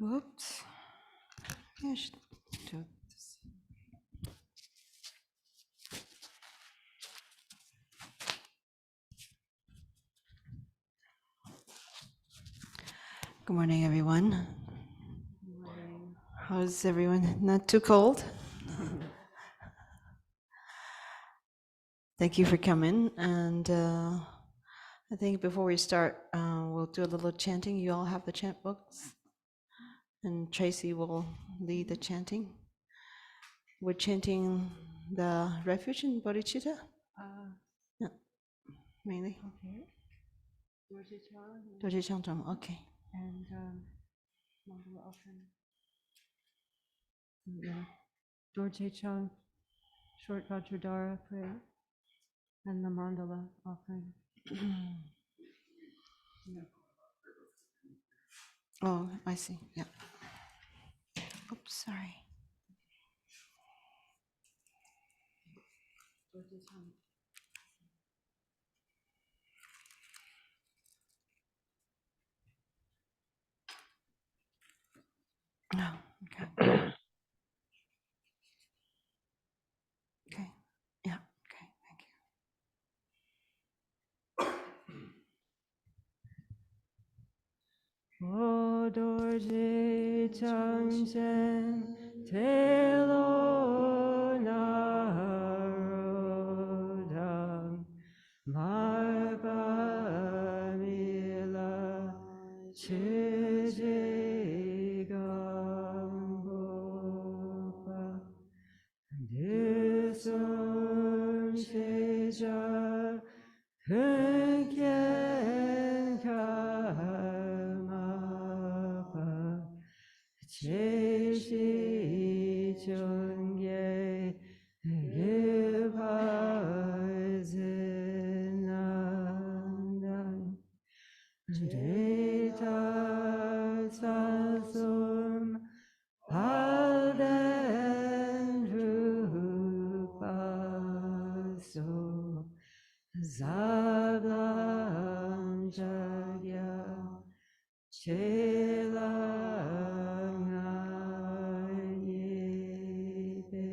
Whoops. Yeah, I should do this. Good morning, everyone. Morning. How's everyone? Not too cold? Thank you for coming. And I think before we start, we'll do a little chanting. You all have the chant books, and Tracy will lead the chanting. We're chanting the refuge in bodhicitta? Yeah, mainly. Okay. Dorje-chan Dorje Changdong, okay. and Mandala offering. Yeah. Dorje-chan, short Vajradhara prayer, and the Mandala offering. Yeah. Oh, I see. Yeah. Oops, sorry. Dorje-chan. Oh, okay. Okay. Yeah. Okay. Thank you. O Dorje-chan Shen Telo Narodam Marpa Mila Chije Gambopa Disum Sheja Hunken Karmapa Cheshi Chungye Gilpazinandan Drita Sasum Palden Rupaso Zablam Jagya Chelangayibe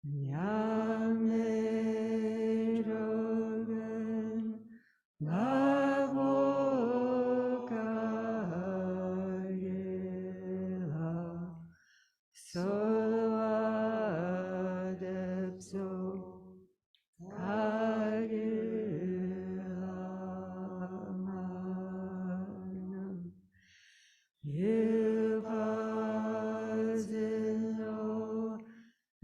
Nyame Drogen Navokagela Soladepso Kagilamanam Yupazino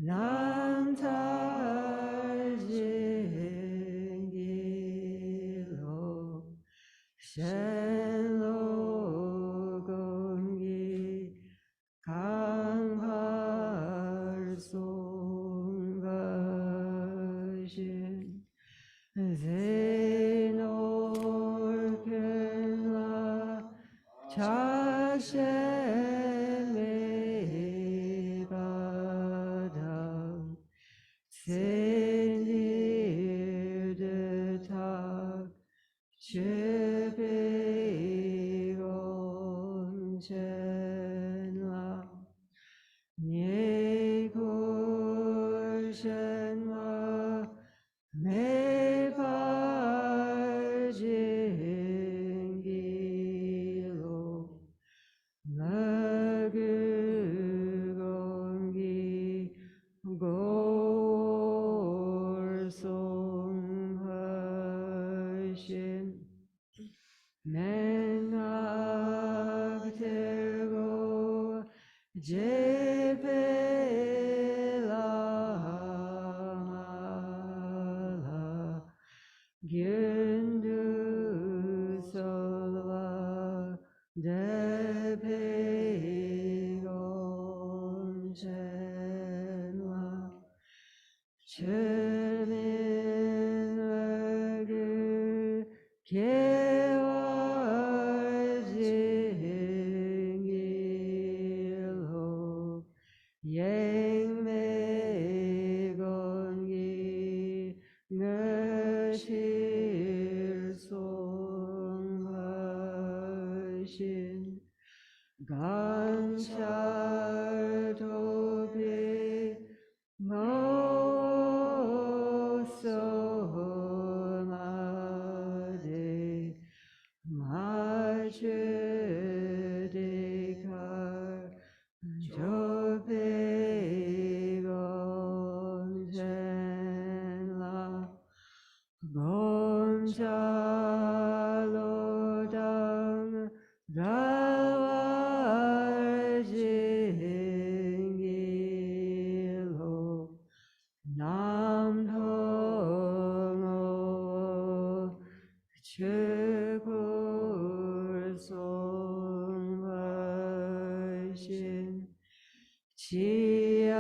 Nantajingilo Shenlo Gongi Kanghar Sungvashin Zenor Kenla Chasheme Badam Senir de Tak Chepe Gon Chenla Nye Kur Shenma Me Par Jingilo Nagu Gongi Gor Song Hashin Menag Tergo Jepe Lamala Gindu Sola Depe Gonjenla Chemin Lagu Kewajingilo Yang Me Gongi Ngashir Song Hashin Ganchartopi Mosomade Machudikar Jope Gonjenla Gonjalodang Dalwarjingilo Nam Thomo Chikur Song Vaishin Chiang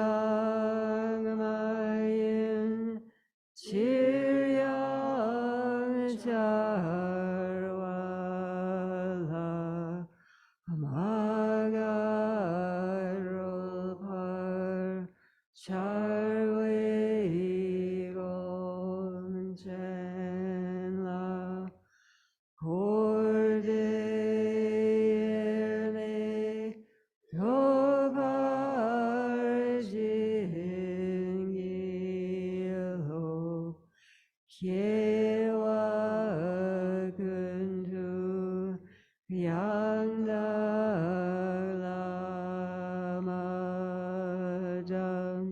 Mayin Chiryang Charwala Amagaropar Charwe Gonchenla Kordele Tobarjingilo Kyewa Kuntu Yangdalamadang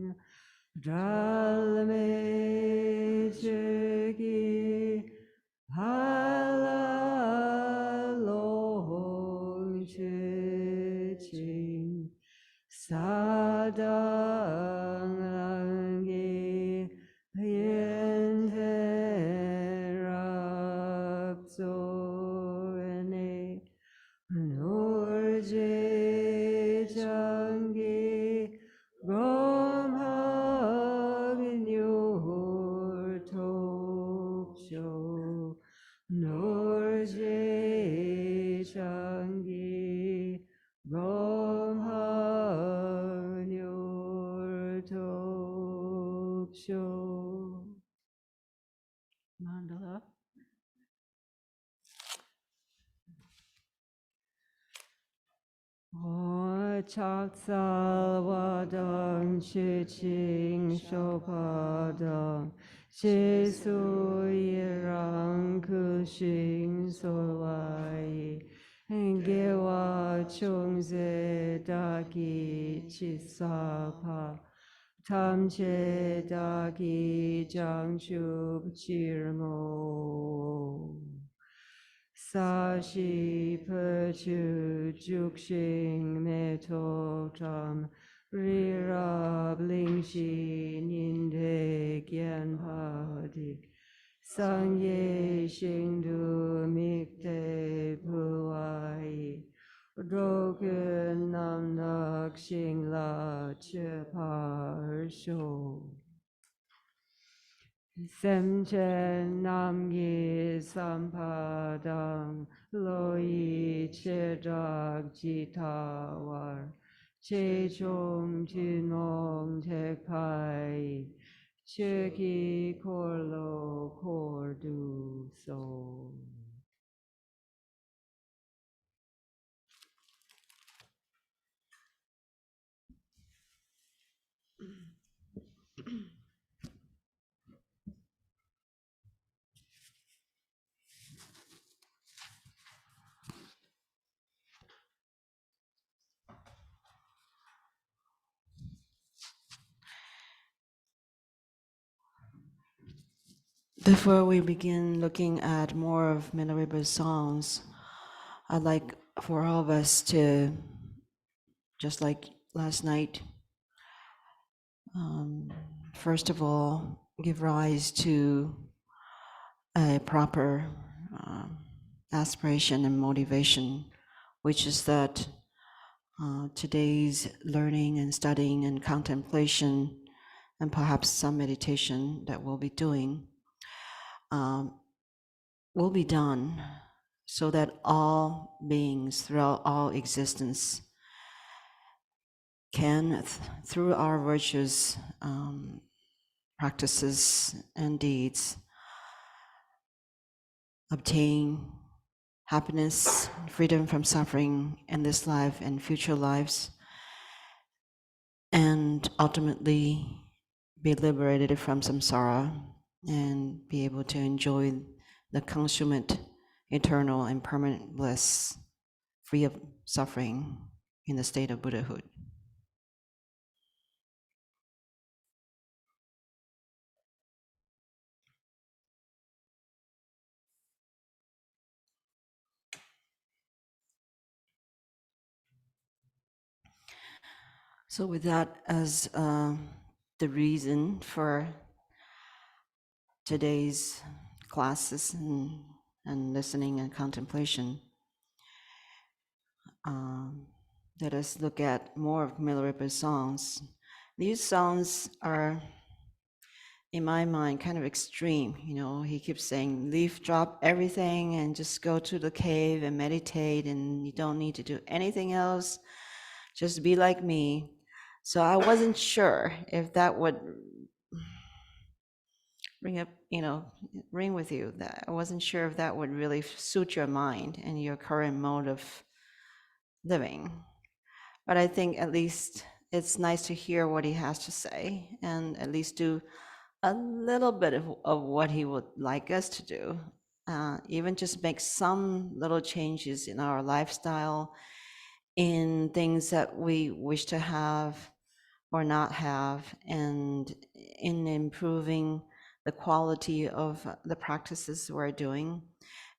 Dalme Chigi Halalong Chiching Sadang Langi Yenterapsone Nurje Changi Gomhagnyur Tokcho Nurje Changi Gomhagnyur Tokcho Mandala. Chaktsal wadang chiching shopadang Jesu yirang kushing solwai Gewa chungze dagi chisapa Tamche dagi jangchub chirmo Sashi Perchu Jukshing Metoktam Rirab Lingshi Ninde Gyanpadi Sangye Shingdu Mikte Puai Dokun Namnak Shingla Cheparsho Semchen Namgi Sampadang Loi Chedak Jitawar Chechong Chinong Tekpai Cheki Korlo Kordu So. Before we begin looking at more of Milarepa's songs, I'd like for all of us to, just like last night, first of all, give rise to a proper aspiration and motivation, which is that today's learning and studying and contemplation, and perhaps some meditation that we'll be doing, will be done so that all beings throughout all existence can, through our virtuous practices and deeds, obtain happiness, freedom from suffering in this life and future lives, and ultimately be liberated from samsara and be able to enjoy the consummate, eternal, and permanent bliss, free of suffering in the state of Buddhahood. So, with that as the reason for today's classes and listening and contemplation, um, let us look at more of Milarepa's songs. These songs are, in my mind, kind of extreme. You know, he keeps saying, leave, drop everything and just go to the cave and meditate, and you don't need to do anything else. Just be like me. So I wasn't sure if that would ring up, ring with you. That I wasn't sure if that would really suit your mind and your current mode of living. But I think at least it's nice to hear what he has to say and at least do a little bit of what he would like us to do. Even just make some little changes in our lifestyle, in things that we wish to have or not have, and in improving the quality of the practices we're doing,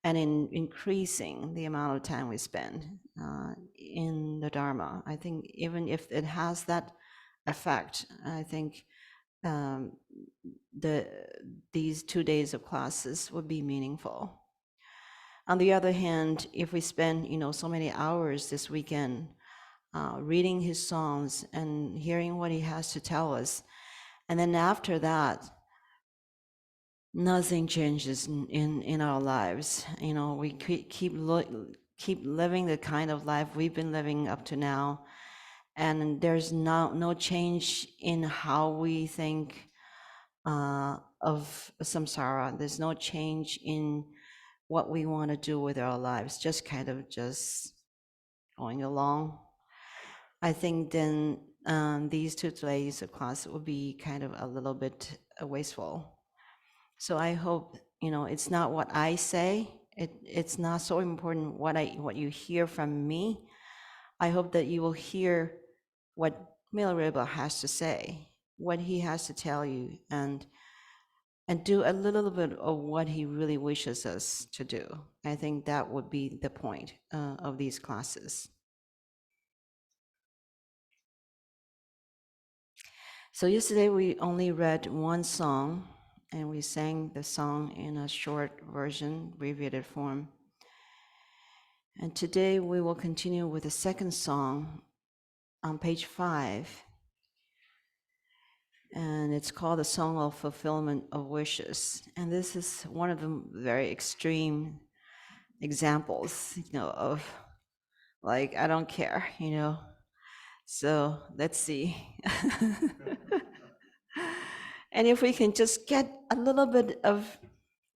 and in increasing the amount of time we spend in the Dharma. I think even if it has that effect, I think um, these 2 days of classes would be meaningful. On the other hand, if we spend so many hours this weekend reading his songs and hearing what he has to tell us, and then after that, nothing changes in our lives. We keep living the kind of life we've been living up to now, and there's no change in how we think of samsara. There's no change in what we want to do with our lives, just kind of just going along. I think then these 2 days of class will be kind of a little bit wasteful. So I hope, it's not what I say. It's not so important what you hear from me. I hope that you will hear what Milarepa has to say, what he has to tell you, and do a little bit of what he really wishes us to do. I think that would be the point of these classes. So yesterday we only read one song, and we sang the song in a short version, abbreviated form. And today we will continue with the second song on page 5. And it's called the Song of Fulfillment of Wishes. And this is one of the very extreme examples, of like, I don't care, So let's see. And if we can just get a little bit of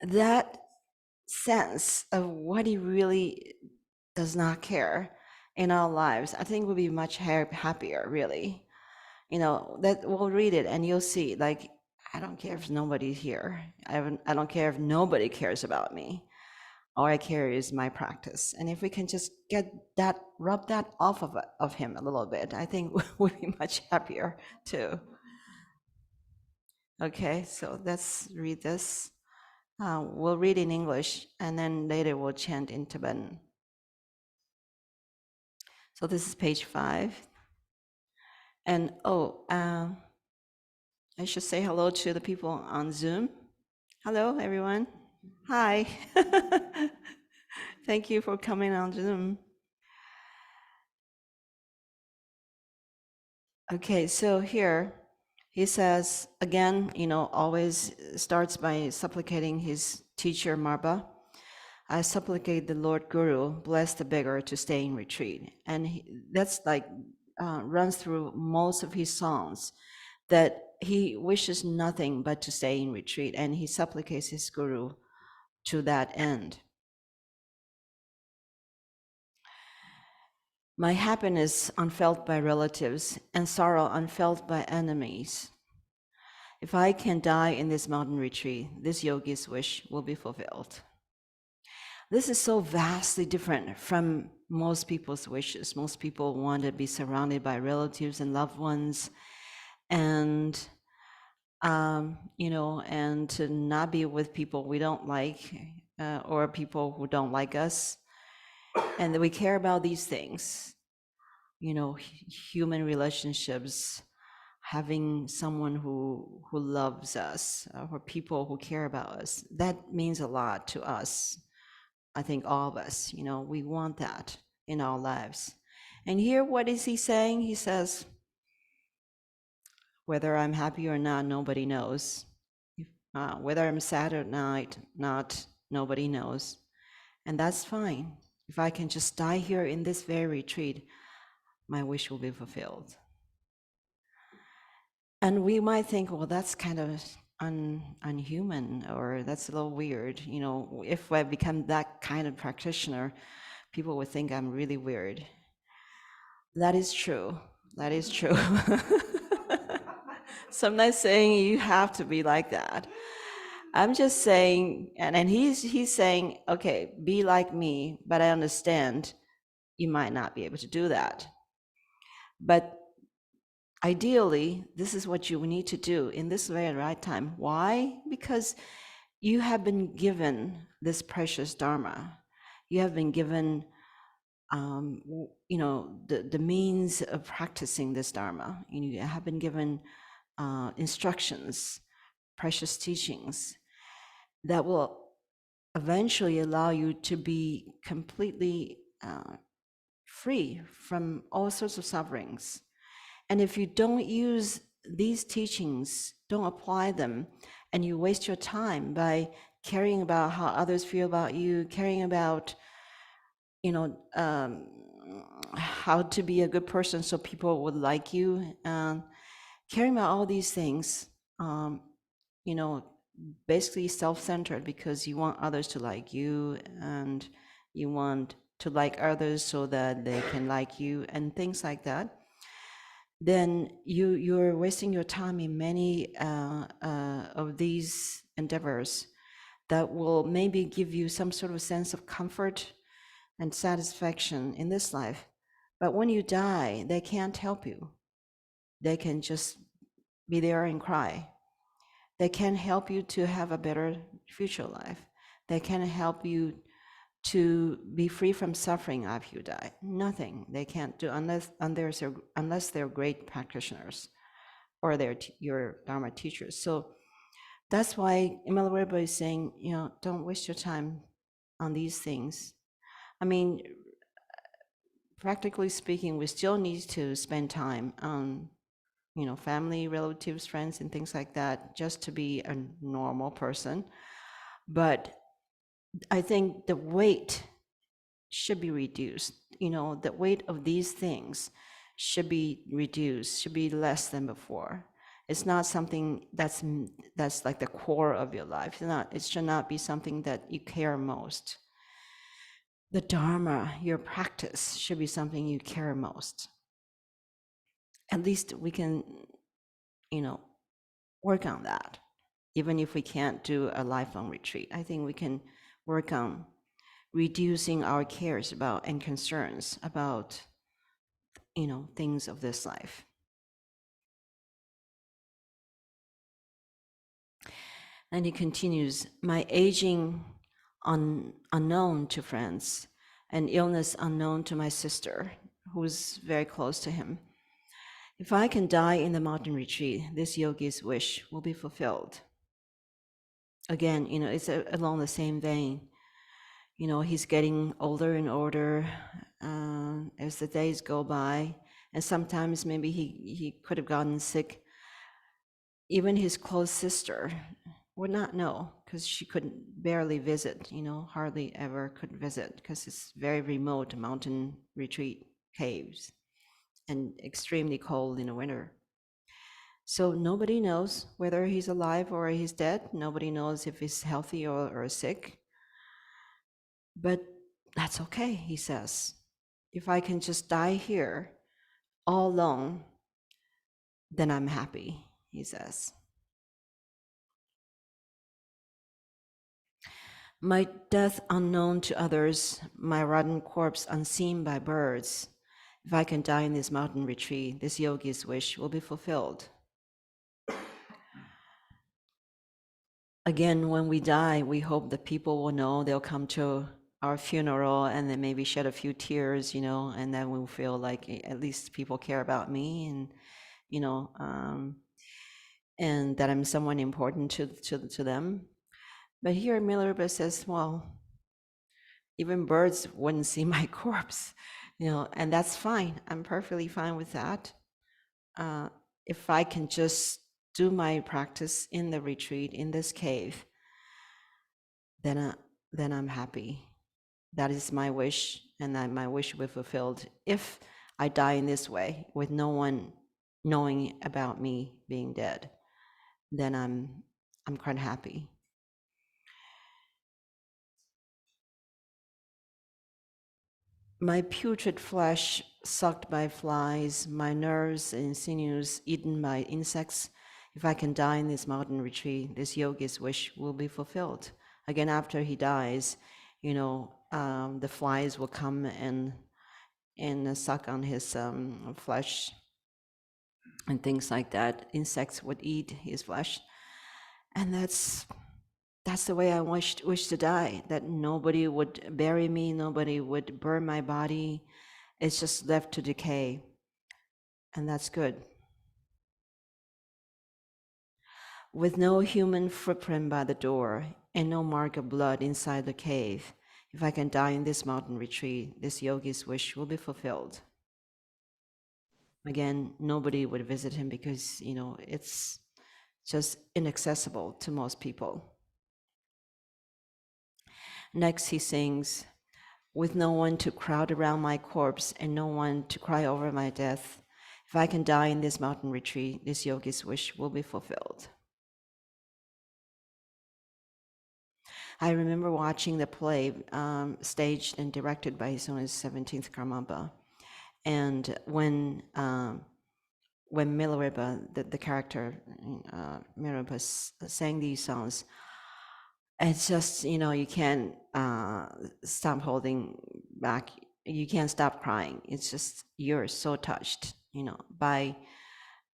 that sense of what he really does not care in our lives, I think we'll be much happier, really. That we'll read it and you'll see, like, I don't care if nobody's here. I don't care if nobody cares about me. All I care is my practice. And if we can just rub that off of him a little bit, I think we'll be much happier too. Okay, so let's read this. We'll read in English and then later we'll chant in Tibetan. So this is page 5. And I should say hello to the people on Zoom. Hello, everyone. Hi. Thank you for coming on Zoom. Okay, so here he says, again, always starts by supplicating his teacher, Marba. I supplicate the Lord Guru, bless the beggar to stay in retreat. And that's like, runs through most of his songs, that he wishes nothing but to stay in retreat, and he supplicates his Guru to that end. My happiness unfelt by relatives and sorrow unfelt by enemies. If I can die in this mountain retreat, this yogi's wish will be fulfilled. This is so vastly different from most people's wishes. Most people want to be surrounded by relatives and loved ones, and and to not be with people we don't like, or people who don't like us, and that we care about these things. Human relationships, having someone who loves us, or people who care about us, that means a lot to us. I think all of us, we want that in our lives. And here, what is he saying? He says, whether I'm happy or not, nobody knows. Whether I'm sad or not, nobody knows. And that's fine. If I can just die here in this very retreat, my wish will be fulfilled. And we might think, well, that's kind of unhuman, or that's a little weird. If I become that kind of practitioner, people would think I'm really weird. That is true. That is true. So I'm not saying you have to be like that. I'm just saying, and he's saying, okay, be like me, but I understand you might not be able to do that. But ideally, this is what you need to do in this very right time. Why? Because you have been given this precious Dharma. You have been given, the means of practicing this Dharma. You have been given instructions, precious teachings that will eventually allow you to be completely free from all sorts of sufferings. And if you don't use these teachings, don't apply them, and you waste your time by caring about how others feel about you, caring about, how to be a good person so people would like you, caring about all these things, you know, basically self-centered, because you want others to like you, and you want to like others so that they can like you, and things like that, then you're wasting your time in many of these endeavors that will maybe give you some sort of sense of comfort and satisfaction in this life. But when you die, they can't help you. They can just be there and cry. They can't help you to have a better future life. They can't help you to be free from suffering after you die. Nothing they can't do unless they're great practitioners or they're your Dharma teachers. So that's why Milarepa is saying, don't waste your time on these things. I mean, practically speaking, we still need to spend time on, family, relatives, friends, and things like that, just to be a normal person. But I think the weight should be reduced. The weight of these things should be reduced, should be less than before. It's not something that's like the core of your life. It should not be something that you care most. The Dharma, your practice, should be something you care most. At least we can, work on that. Even if we can't do a lifelong retreat, I think we can work on reducing our cares about and concerns about, things of this life. And he continues, my aging unknown to friends, and illness unknown to my sister, who's very close to him. If I can die in the mountain retreat, this yogi's wish will be fulfilled. Again, it's along the same vein. He's getting older and older as the days go by, and sometimes maybe he could have gotten sick. Even his close sister would not know, because she couldn't barely visit, hardly ever could visit, because it's very remote mountain retreat caves and extremely cold in the winter. So nobody knows whether he's alive or he's dead. Nobody knows if he's healthy or sick. But that's okay, he says. if I can just die here all alone, then I'm happy, he says. My death unknown to others, my rotten corpse unseen by birds. If I can die in this mountain retreat, this yogi's wish will be fulfilled. Again, when we die, we hope that people will know, they'll come to our funeral and then maybe shed a few tears, and then we'll feel like at least people care about me, and you know, and that I'm someone important to them. But here Milarepa says, well, even birds wouldn't see my corpse, and that's fine. I'm perfectly fine with that. Uh, if I can just do my practice in the retreat, in this cave, then I'm happy. That is my wish, and that my wish will be fulfilled. If I die in this way, with no one knowing about me being dead, then I'm quite happy. My putrid flesh sucked by flies, my nerves and sinews eaten by insects. If I can die in this mountain retreat, this yogi's wish will be fulfilled. Again, after he dies, the flies will come and suck on his flesh and things like that. Insects would eat his flesh, and that's the way I wish to die. That nobody would bury me, nobody would burn my body. It's just left to decay, and that's good. With no human footprint by the door and no mark of blood inside the cave, if I can die in this mountain retreat, this yogi's wish will be fulfilled. Again, nobody would visit him because, it's just inaccessible to most people. Next, he sings, with no one to crowd around my corpse and no one to cry over my death, if I can die in this mountain retreat, this yogi's wish will be fulfilled. I remember watching the play staged and directed by His Holiness 17th Karmapa. And when Milarepa, the character, Milarepa sang these songs, it's just, you can't stop holding back. You can't stop crying. It's just, you're so touched, by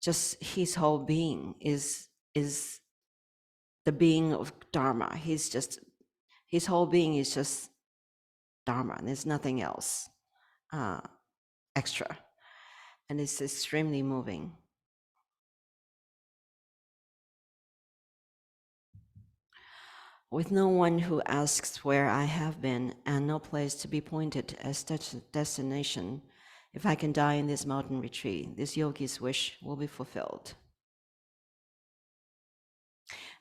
just his whole being is the being of Dharma. His whole being is just Dharma, and there's nothing else extra. And it's extremely moving. With no one who asks where I have been and no place to be pointed as destination, if I can die in this mountain retreat, this yogi's wish will be fulfilled.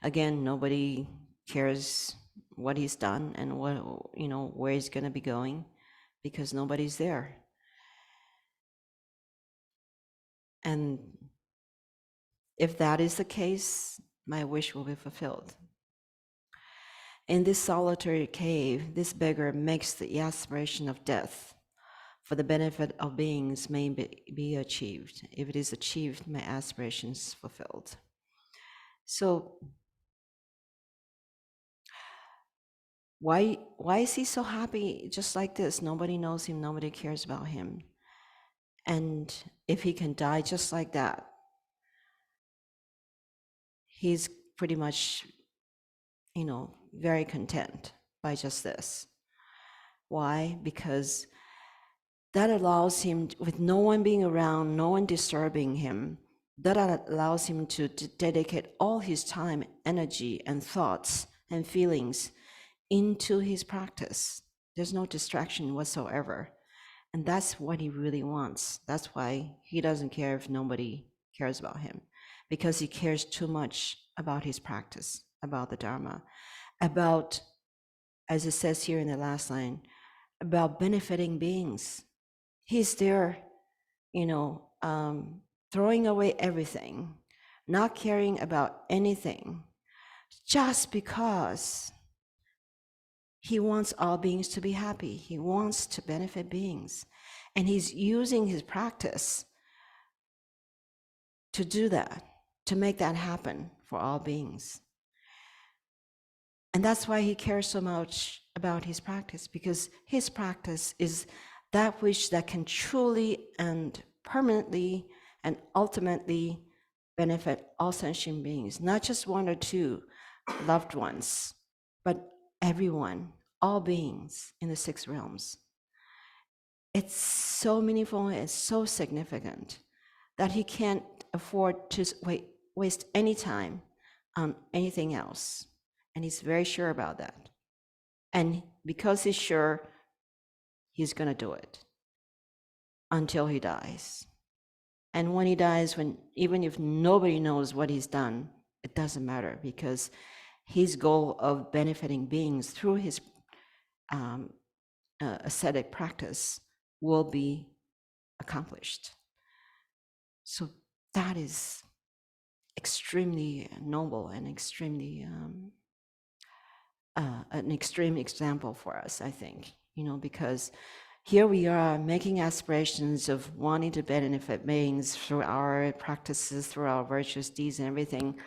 Again, nobody cares what he's done and where he's going to be going, because nobody's there. And if that is the case, my wish will be fulfilled. In this solitary cave, this beggar makes the aspiration of death for the benefit of beings may be achieved. If it is achieved, my aspiration is fulfilled. So why is he so happy just like this? Nobody knows him, nobody cares about him. And if he can die just like that, he's pretty much, very content by just this. Why? Because that allows him, with no one being around, no one disturbing him, that allows him to dedicate all his time, energy, and thoughts and feelings into his practice. There's no distraction whatsoever. And that's what he really wants. That's why he doesn't care if nobody cares about him, because he cares too much about his practice, about the Dharma, about, as it says here in the last line, about benefiting beings. He's there, throwing away everything, not caring about anything, just because He wants all beings to be happy. He wants to benefit beings. And he's using his practice to do that, to make that happen for all beings. And that's why he cares so much about his practice, because his practice is that which that can truly and permanently and ultimately benefit all sentient beings, not just one or two loved ones, but everyone, all beings in the six realms. It's so meaningful, it's so significant that he can't afford to waste any time on anything else. And he's very sure about that. And because he's sure, he's going to do it until he dies. And when he dies, even if nobody knows what he's done, it doesn't matter, because his goal of benefiting beings through his ascetic practice will be accomplished. So that is extremely noble and extremely an extreme example for us, I think, because here we are making aspirations of wanting to benefit beings through our practices, through our virtuous deeds and everything,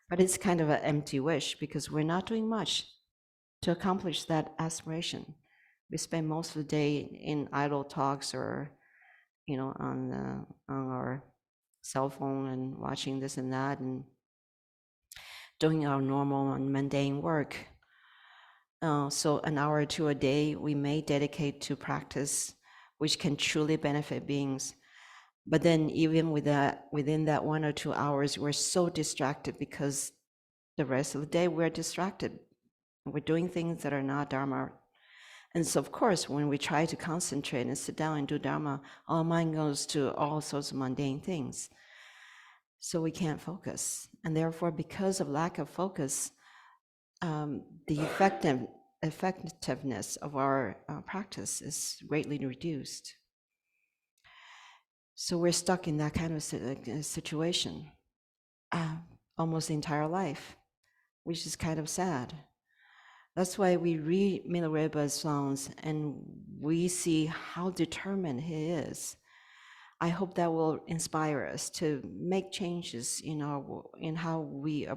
but it's kind of an empty wish because we're not doing much to accomplish that aspiration. We spend most of the day in idle talks or, on our cell phone and watching this and that and doing our normal and mundane work. So an hour or two a day we may dedicate to practice, which can truly benefit beings. But then even within that 1 or 2 hours, we're so distracted because the rest of the day we're distracted. We're doing things that are not Dharma. And so of course, when we try to concentrate and sit down and do Dharma, our mind goes to all sorts of mundane things. So we can't focus. And therefore, because of lack of focus, the effectiveness of our practice is greatly reduced. So we're stuck in that kind of situation almost the entire life, which is kind of sad. That's why we read Milarepa's songs and we see how determined he is. I hope that will inspire us to make changes in how we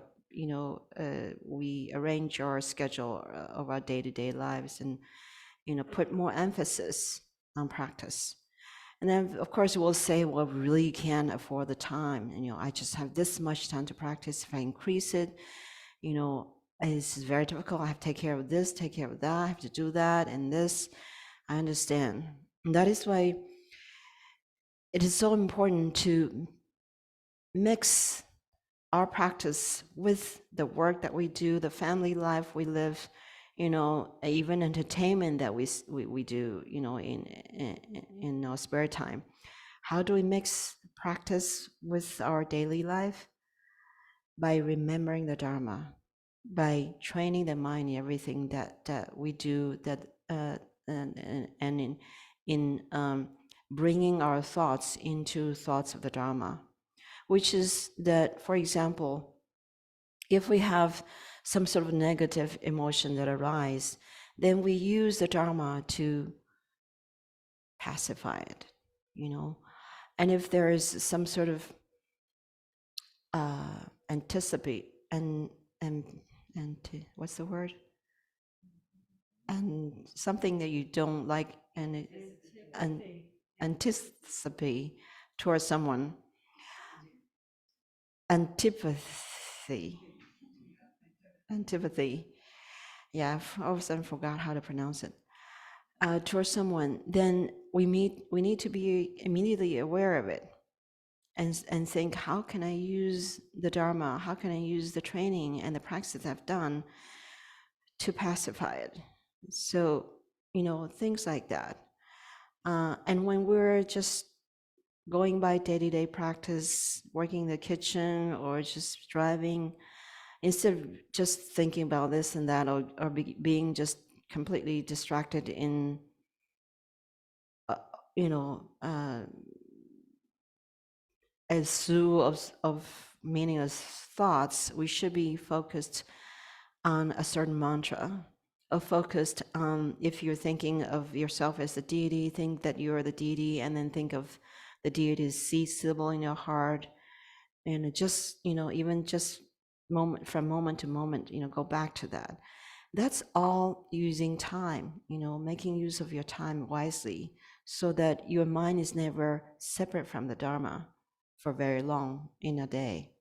we arrange our schedule of our day-to-day lives, and put more emphasis on practice. And then of course we'll say, well, we really can't afford the time, and I just have this much time to practice. If I increase it, it's very difficult. I have to take care of this, take care of that, I have to do that and this. I understand. And that is why it is so important to mix our practice with the work that we do, the family life we live, even entertainment that we do, in our spare time. How do we mix practice with our daily life? By remembering the Dharma, by training the mind in everything that we do, that and in bringing our thoughts into thoughts of the Dharma, which is that, for example, if we have some sort of negative emotion that arises, then we use the Dharma to pacify it, And if there is some sort of anticipate and what's the word? And something that you don't like and anticipate towards someone. Antipathy. Yeah, all of a sudden forgot how to pronounce it. Towards someone, then we need to be immediately aware of it and think, how can I use the Dharma? How can I use the training and the practice I've done to pacify it? So, things like that. And when we're just going by day-to-day practice, working in the kitchen or just driving, instead of just thinking about this and that, or being just completely distracted in, a slew of meaningless thoughts, we should be focused on a certain mantra, focused on, if you're thinking of yourself as the deity, think that you're the deity, and then think of the deity's seed symbol in your heart, and just, even just moment to moment, go back to that. That's all using time, making use of your time wisely, so that your mind is never separate from the Dharma for very long in a day.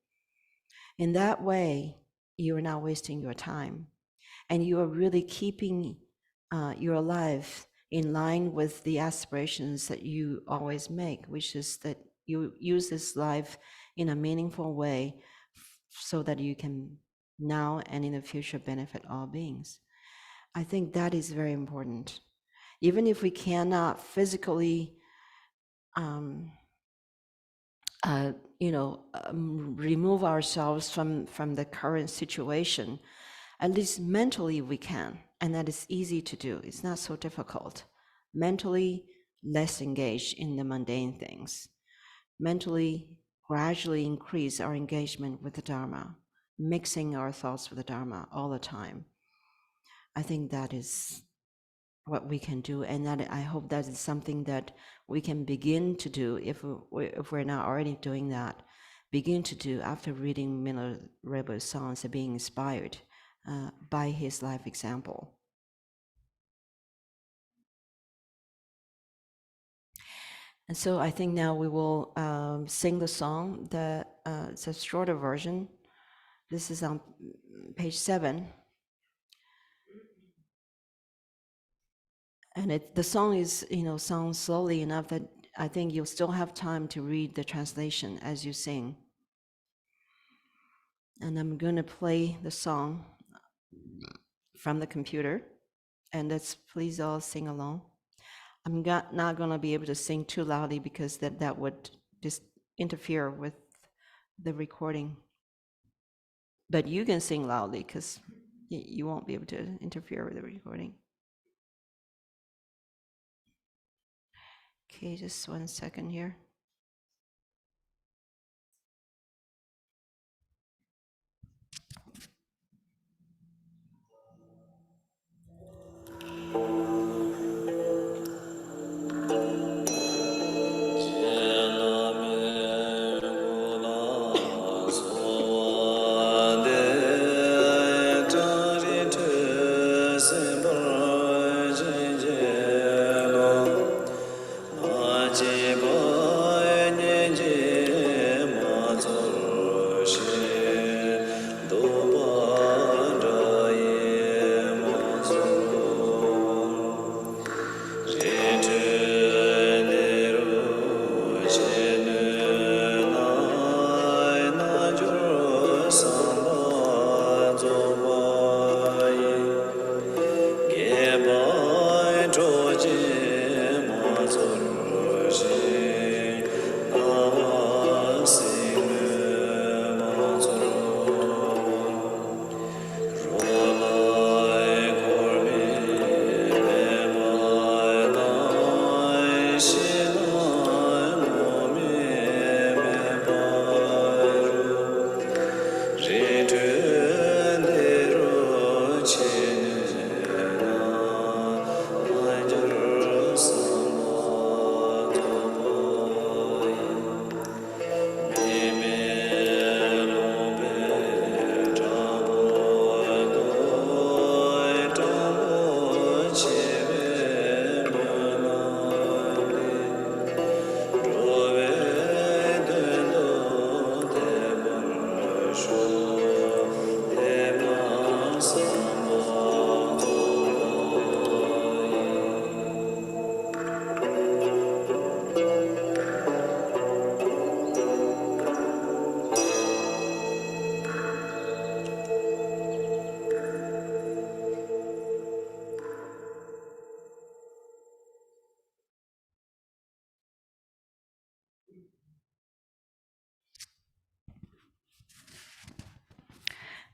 In that way, you are not wasting your time, and you are really keeping your life in line with the aspirations that you always make, which is that you use this life in a meaningful way so that you can now and in the future benefit all beings. I think that is very important. Even if we cannot physically, um, remove ourselves from the current situation, at least mentally we can, and that is easy to do. It's not so difficult. Mentally, less engaged in the mundane things. Mentally, gradually increase our engagement with the Dharma, mixing our thoughts with the Dharma all the time. I think that is what we can do, and that I hope that is something that we can begin to do if we're not already doing that. Begin to do after reading Milarepa's songs and being inspired by his life example. And so I think now we will sing the song. It's a shorter version. This is on page 7. And the song is, sung slowly enough that I think you'll still have time to read the translation as you sing. And I'm going to play the song from the computer, and please all sing along. I'm not going to be able to sing too loudly because that would just interfere with the recording. But you can sing loudly because you won't be able to interfere with the recording. Okay, just 1 second here.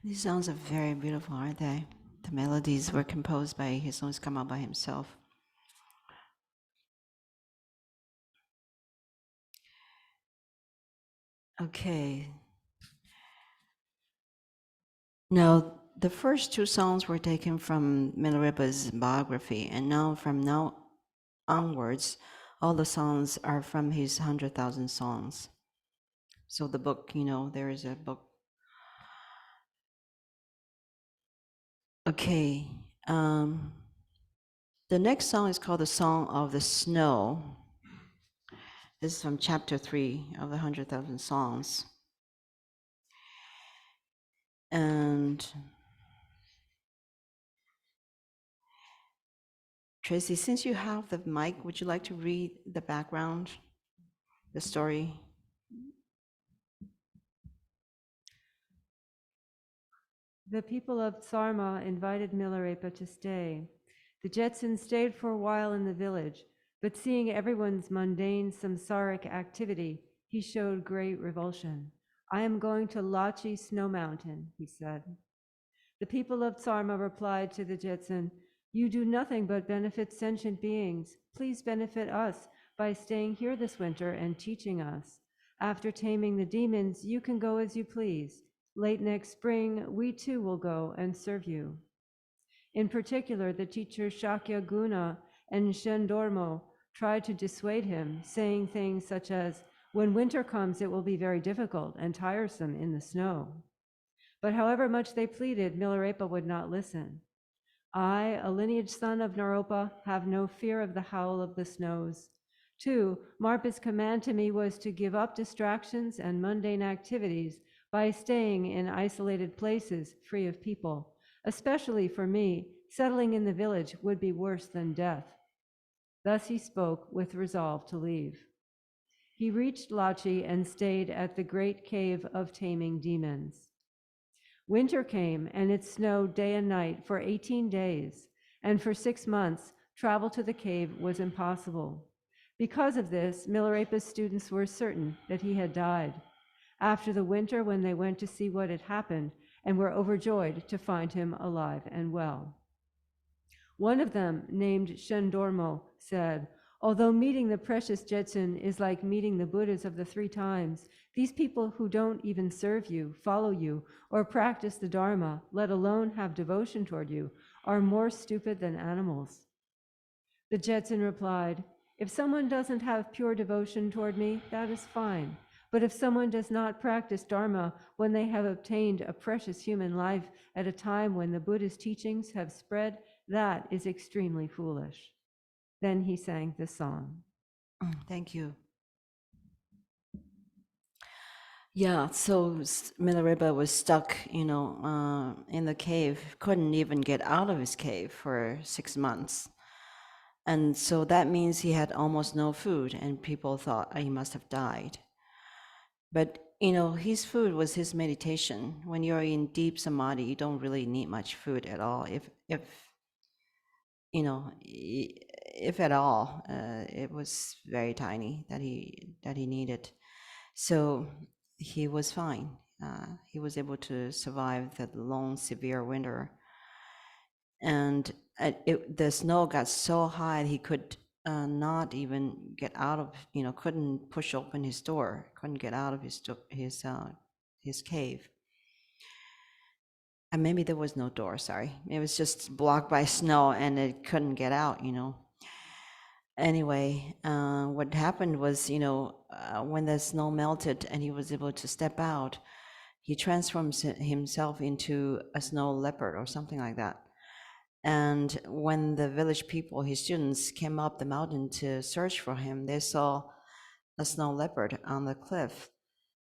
These songs are very beautiful, aren't they? The melodies were composed by His Kama by himself. Okay. Now, the first two songs were taken from Milarepa's biography, and now from now onwards, all the songs are from his 100,000 songs. So the book, there is a book. Okay. The next song is called The Song of the Snow. This is from chapter 3 of the 100,000 Songs. And Tracy, since you have the mic, would you like to read the background, the story? The people of Sarma invited Milarepa to stay. The Jetson stayed for a while in the village, but seeing everyone's mundane samsaric activity, he showed great revulsion. I am going to Lachi Snow Mountain, he said. The people of Sarma replied to the Jetson, you do nothing but benefit sentient beings. Please benefit us by staying here this winter and teaching us. After taming the demons, you can go as you please. Late next spring, we too will go and serve you. In particular, the teachers Shakya Guna and Shendormo tried to dissuade him, saying things such as, when winter comes, it will be very difficult and tiresome in the snow. But however much they pleaded, Milarepa would not listen. I, a lineage son of Naropa, have no fear of the howl of the snows. 2, Marpa's command to me was to give up distractions and mundane activities by staying in isolated places free of people. Especially for me, settling in the village would be worse than death. Thus he spoke with resolve to leave. He reached Lachi and stayed at the great cave of taming demons. Winter came, and it snowed day and night for 18 days, and for 6 months, travel to the cave was impossible. Because of this, Milarepa's students were certain that he had died. After the winter, when they went to see what had happened, and were overjoyed to find him alive and well. One of them, named Shendormo, said, although meeting the precious Jetson is like meeting the Buddhas of the 3 times, these people who don't even serve you, follow you, or practice the Dharma, let alone have devotion toward you, are more stupid than animals. The Jetson replied, if someone doesn't have pure devotion toward me, that is fine. But if someone does not practice Dharma when they have obtained a precious human life at a time when the Buddha's teachings have spread, that is extremely foolish. Then he sang this song. Thank you. Yeah, so Milarepa was stuck, in the cave, couldn't even get out of his cave for 6 months. And so that means he had almost no food, and people thought he must have died. But, his food was his meditation. When you're in deep samadhi, you don't really need much food at all. If at all, it was very tiny that he needed. So he was fine. He was able to survive the long, severe winter. And the snow got so high he could not even get out of, couldn't push open his door, couldn't get out of his cave. And maybe there was no door, sorry. It was just blocked by snow and it couldn't get out, Anyway, what happened was, when the snow melted and he was able to step out, he transformed himself into a snow leopard or something like that. And when the village people, his students, came up the mountain to search for him, they saw a snow leopard on the cliff.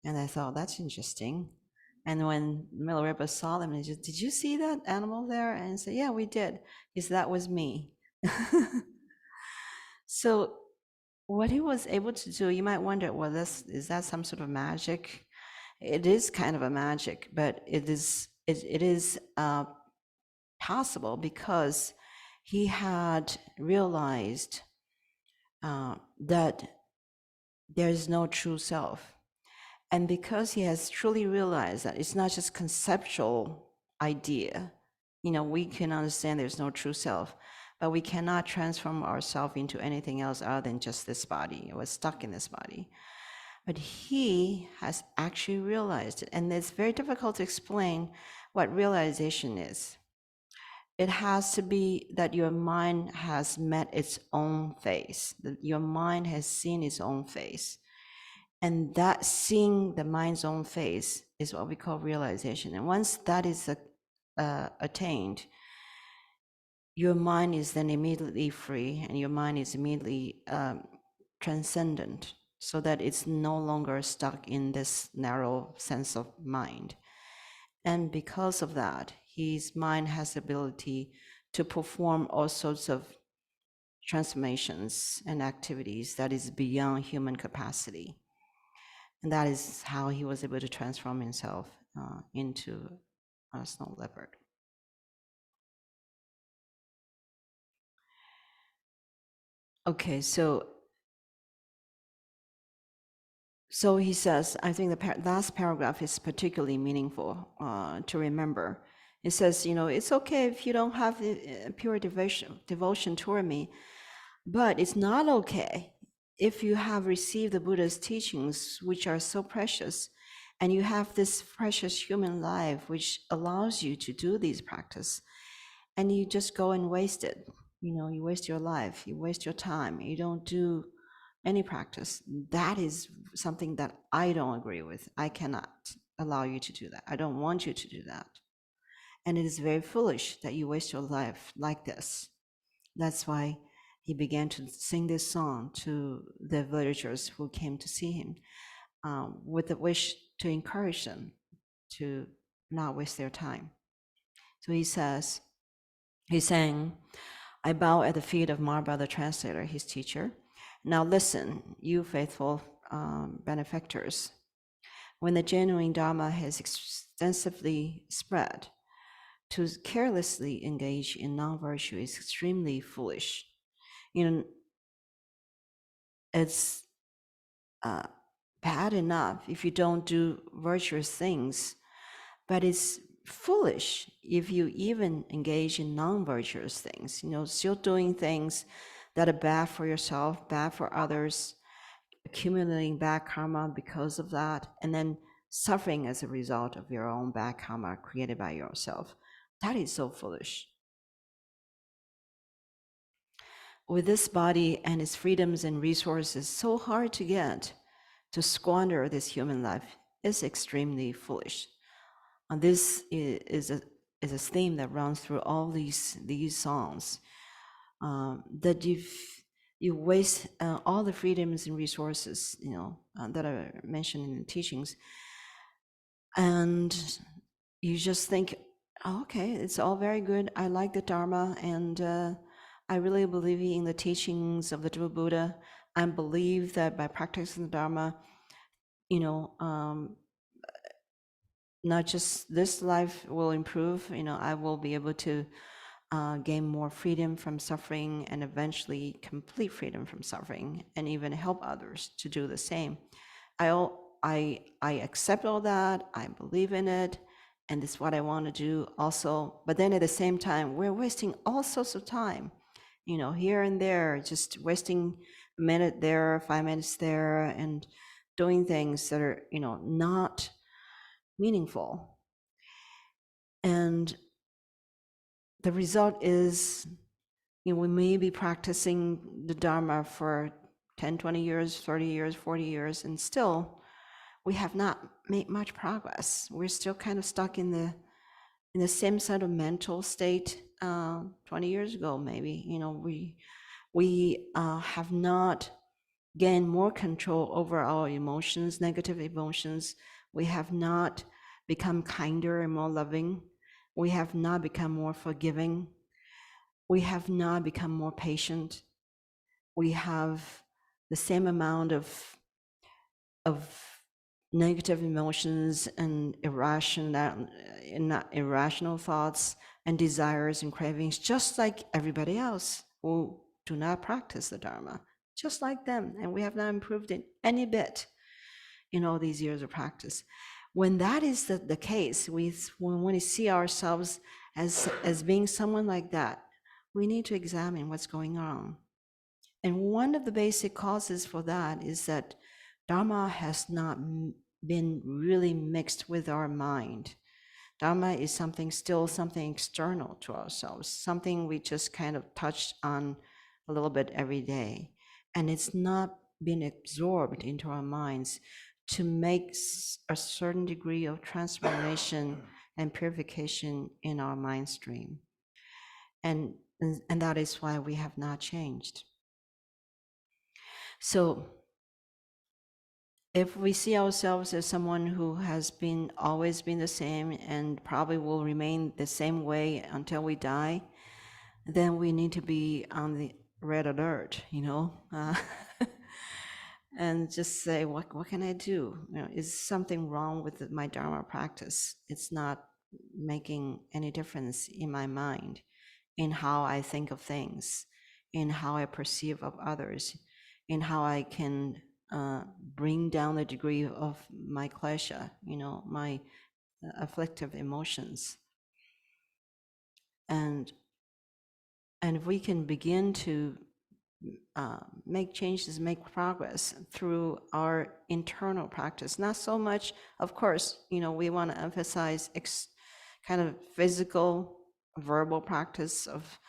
And they thought, that's interesting. And when Milarepa saw them, he said, did you see that animal there? And he said, yeah, we did. He said, that was me. So what he was able to do, you might wonder, well, is that some sort of magic? It is kind of a magic, but it is possible because he had realized that there is no true self. And because he has truly realized that it's not just conceptual idea, we can understand there's no true self, but we cannot transform ourselves into anything else other than just this body. We're stuck in this body. But he has actually realized it. And it's very difficult to explain what realization is. It has to be that your mind has met its own face, that your mind has seen its own face. And that seeing the mind's own face is what we call realization. And once that is attained, your mind is then immediately free, and your mind is immediately transcendent, so that it's no longer stuck in this narrow sense of mind. And because of that, his mind has the ability to perform all sorts of transformations and activities that is beyond human capacity. And that is how he was able to transform himself into a snow leopard. Okay, so he says, I think the last paragraph is particularly meaningful to remember. It says, it's okay if you don't have pure devotion toward me, but it's not okay if you have received the Buddha's teachings, which are so precious, and you have this precious human life, which allows you to do these practice, and you just go and waste it. You waste your life, you waste your time, you don't do any practice. That is something that I don't agree with. I cannot allow you to do that. I don't want you to do that. And it is very foolish that you waste your life like this. That's why he began to sing this song to the villagers who came to see him, with the wish to encourage them to not waste their time. So he sang, I bow at the feet of Marba the translator, his teacher. Now listen, you faithful benefactors. When the genuine Dharma has extensively spread, to carelessly engage in non-virtue is extremely foolish. It's bad enough if you don't do virtuous things, but it's foolish if you even engage in non-virtuous things, still doing things that are bad for yourself, bad for others, accumulating bad karma because of that, and then suffering as a result of your own bad karma created by yourself. That is so foolish. With this body and its freedoms and resources so hard to get, to squander this human life is extremely foolish. And this is a theme that runs through all these songs. That you waste all the freedoms and resources, that are mentioned in the teachings, and you just think, oh, okay, it's all very good. I like the Dharma, and I really believe in the teachings of the true Buddha. I believe that by practicing the Dharma, not just this life will improve, I will be able to gain more freedom from suffering, and eventually complete freedom from suffering, and even help others to do the same. I accept all that, I believe in it, and it's what I want to do also. But then at the same time, we're wasting all sorts of time, here and there, just wasting a minute there, 5 minutes there, and doing things that are, not meaningful. And the result is, we may be practicing the Dharma for 10, 20 years, 30 years, 40 years, and still we have not made much progress. We're still kind of stuck in the same sort of mental state 20 years ago, maybe. We have not gained more control over our emotions, negative emotions. We have not become kinder and more loving. We have not become more forgiving. We have not become more patient. We have the same amount of negative emotions and irrational thoughts and desires and cravings, just like everybody else who do not practice the Dharma, just like them. And we have not improved it any bit in all these years of practice. When that is the case, when we see ourselves as being someone like that, we need to examine what's going on. And one of the basic causes for that is that Dharma has not been really mixed with our mind. Dharma is something still something external to ourselves, something we just kind of touch on a little bit every day. And it's not been absorbed into our minds to make a certain degree of transformation and purification in our mind stream. And that is why we have not changed. So if we see ourselves as someone who has been always been the same and probably will remain the same way until we die, then we need to be on the red alert, and just say, what can I do? Is something wrong with my Dharma practice? It's not making any difference in my mind, in how I think of things, in how I perceive of others, in how I can bring down the degree of my klesha, my afflictive emotions. And if we can begin to make changes, make progress through our internal practice, not so much, of course, we want to emphasize kind of physical, verbal practice of,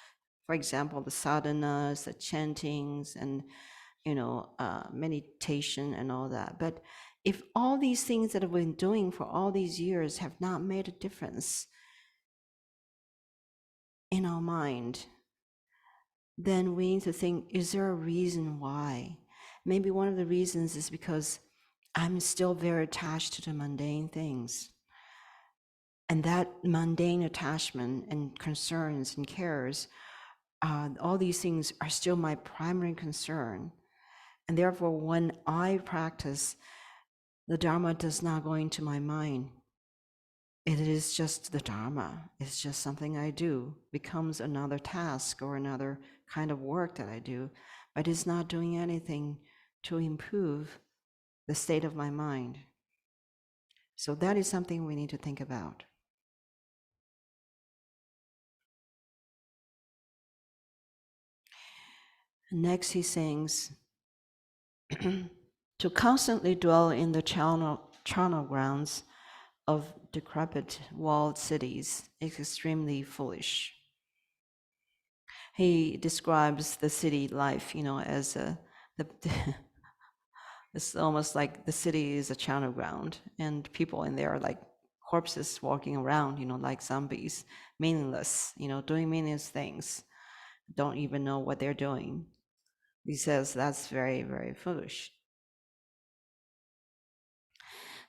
for example, the sadhanas, the chantings, and meditation and all that. But if all these things that I've been doing for all these years have not made a difference in our mind, then we need to think, is there a reason why? Maybe one of the reasons is because I'm still very attached to the mundane things. And that mundane attachment and concerns and cares, all these things are still my primary concern. And therefore, when I practice, the Dharma does not go into my mind. It is just the Dharma. It's just something I do, becomes another task or another kind of work that I do, but it's not doing anything to improve the state of my mind. So that is something we need to think about. Next, he sings, to constantly dwell in the charnel grounds of decrepit walled cities is extremely foolish. He describes the city life, as it's almost like the city is a charnel ground, and people in there are like corpses walking around, like zombies, meaningless, doing meaningless things, don't even know what they're doing. He says that's very, very foolish.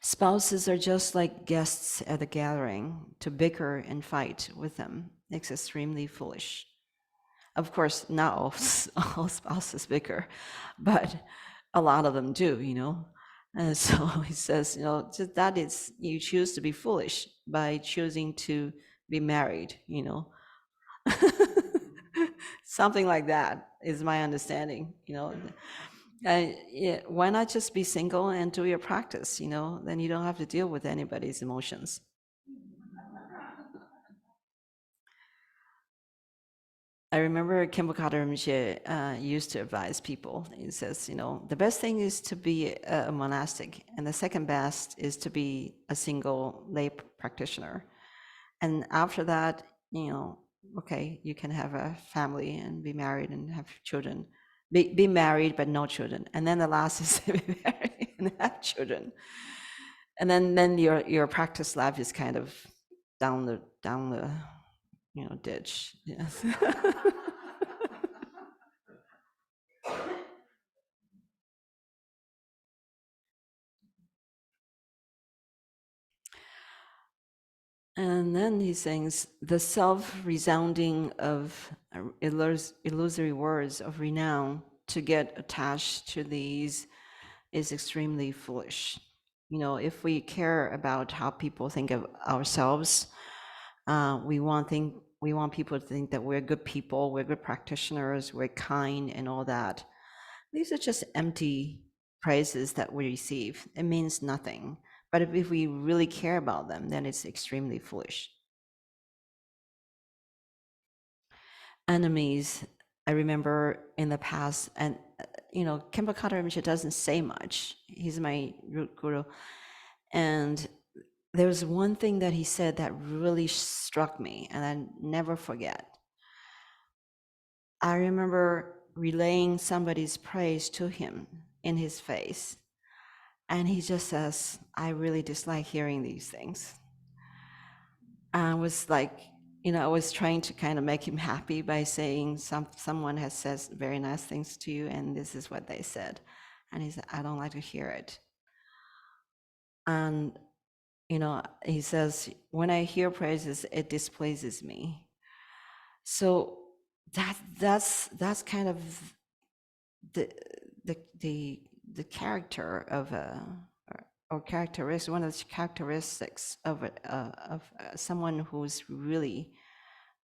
Spouses are just like guests at a gathering. To bicker and fight with them, it's extremely foolish. Of course, not all spouses bicker, but a lot of them do, And so he says, just that is, you choose to be foolish by choosing to be married, Something like that is my understanding, Yeah, why not just be single and do your practice, Then you don't have to deal with anybody's emotions. I remember Khenpo Rinpoche used to advise people. He says, the best thing is to be a monastic, and the second best is to be a single lay practitioner. And after that, okay, you can have a family and be married and have children. Be married but no children. And then the last is to be married and have children. And then your practice life is kind of down the ditch. Yes. And then he sings, the self-resounding of illusory words of renown to get attached to these is extremely foolish. If we care about how people think of ourselves, we want people to think that we're good people, we're good practitioners, we're kind and all that. These are just empty praises that we receive. It means nothing. But if we really care about them, then it's extremely foolish. Enemies, I remember in the past, and Khenpo Rinpoche doesn't say much. He's my root guru. And there was one thing that he said that really struck me, and I never forget. I remember relaying somebody's praise to him in his face, and he just says, "I really dislike hearing these things." I was like, I was trying to kind of make him happy by saying someone has said very nice things to you, and this is what they said. And he said, "I don't like to hear it." And he says, "When I hear praises, it displeases me." So that's kind of the the the the character of a or characteristic, one of the characteristics of someone who's really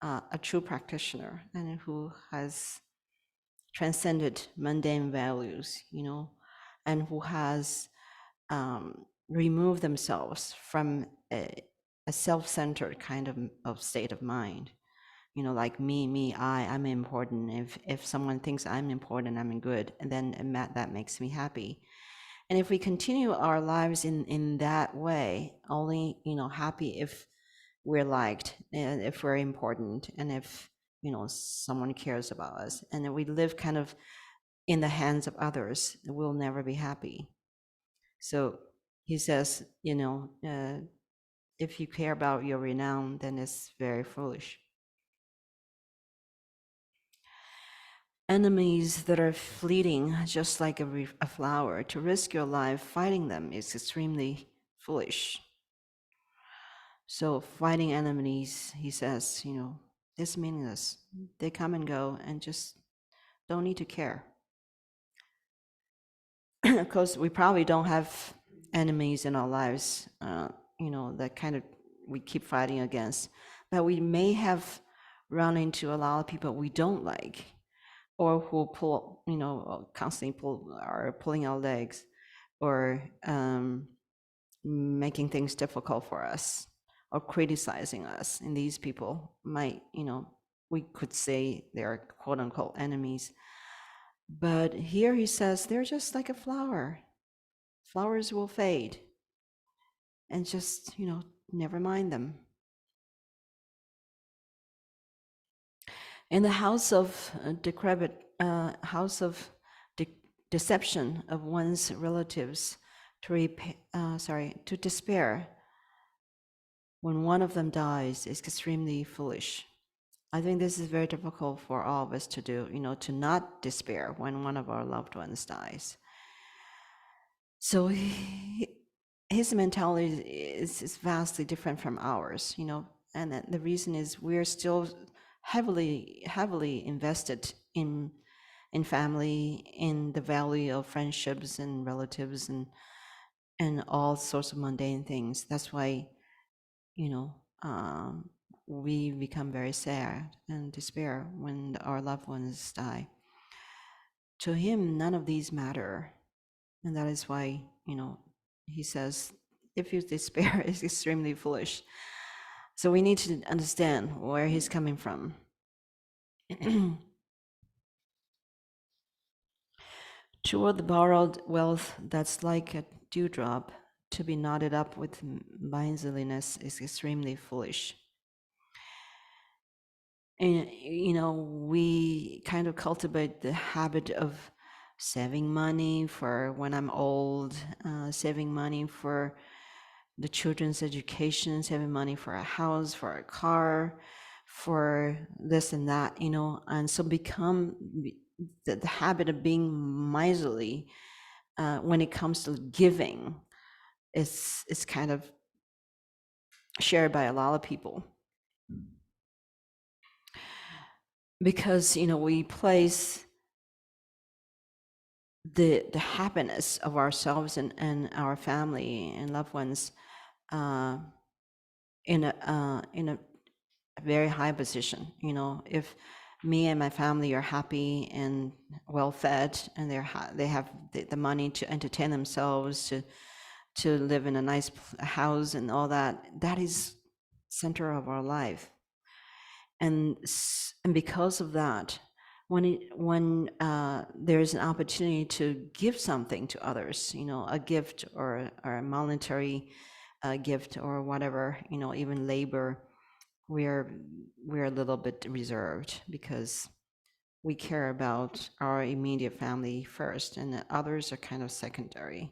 a true practitioner and who has transcended mundane values, and who has removed themselves from a self-centered kind of state of mind. Like me, I'm important. If someone thinks I'm important, I'm good, and then that makes me happy. And if we continue our lives in that way, only happy if we're liked and if we're important and if someone cares about us, and then we live kind of in the hands of others, we'll never be happy. So he says, if you care about your renown, then it's very foolish. Enemies that are fleeting, just like a flower, to risk your life fighting them is extremely foolish. So fighting enemies, he says, is meaningless. They come and go and just don't need to care. Of course, we probably don't have enemies in our lives, that kind of we keep fighting against. But we may have run into a lot of people we don't like, or who pull, constantly pulling our legs, or making things difficult for us, or criticizing us. And these people might, we could say they're quote unquote enemies. But here he says they're just like a flower. Flowers will fade, and just, never mind them. In the house of house of deception of one's relatives, to despair when one of them dies is extremely foolish. I think this is very difficult for all of us to do, to not despair when one of our loved ones dies. So his mentality is vastly different from ours, and the reason is we're still heavily invested in family, in the value of friendships and relatives, and all sorts of mundane things. That's why, we become very sad and despair when our loved ones die. To him, none of these matter. And that is why, he says, if you despair, it's extremely foolish. So we need to understand where he's coming from. Toward the borrowed wealth that's like a dewdrop, to be knotted up with miserliness is extremely foolish. And, we kind of cultivate the habit of saving money for when I'm old, saving money for the children's education, saving money for a house, for a car, for this and that, and so become the habit of being miserly when it comes to giving is kind of shared by a lot of people. Because, we place the happiness of ourselves and our family and loved ones in a very high position. If me and my family are happy and well fed, and they have the money to entertain themselves, to live in a nice house and all that, that is center of our life. And because of that, when there's an opportunity to give something to others, a gift or a monetary gift or whatever, even labor, we're we're a little bit reserved because we care about our immediate family first, and the others are kind of secondary.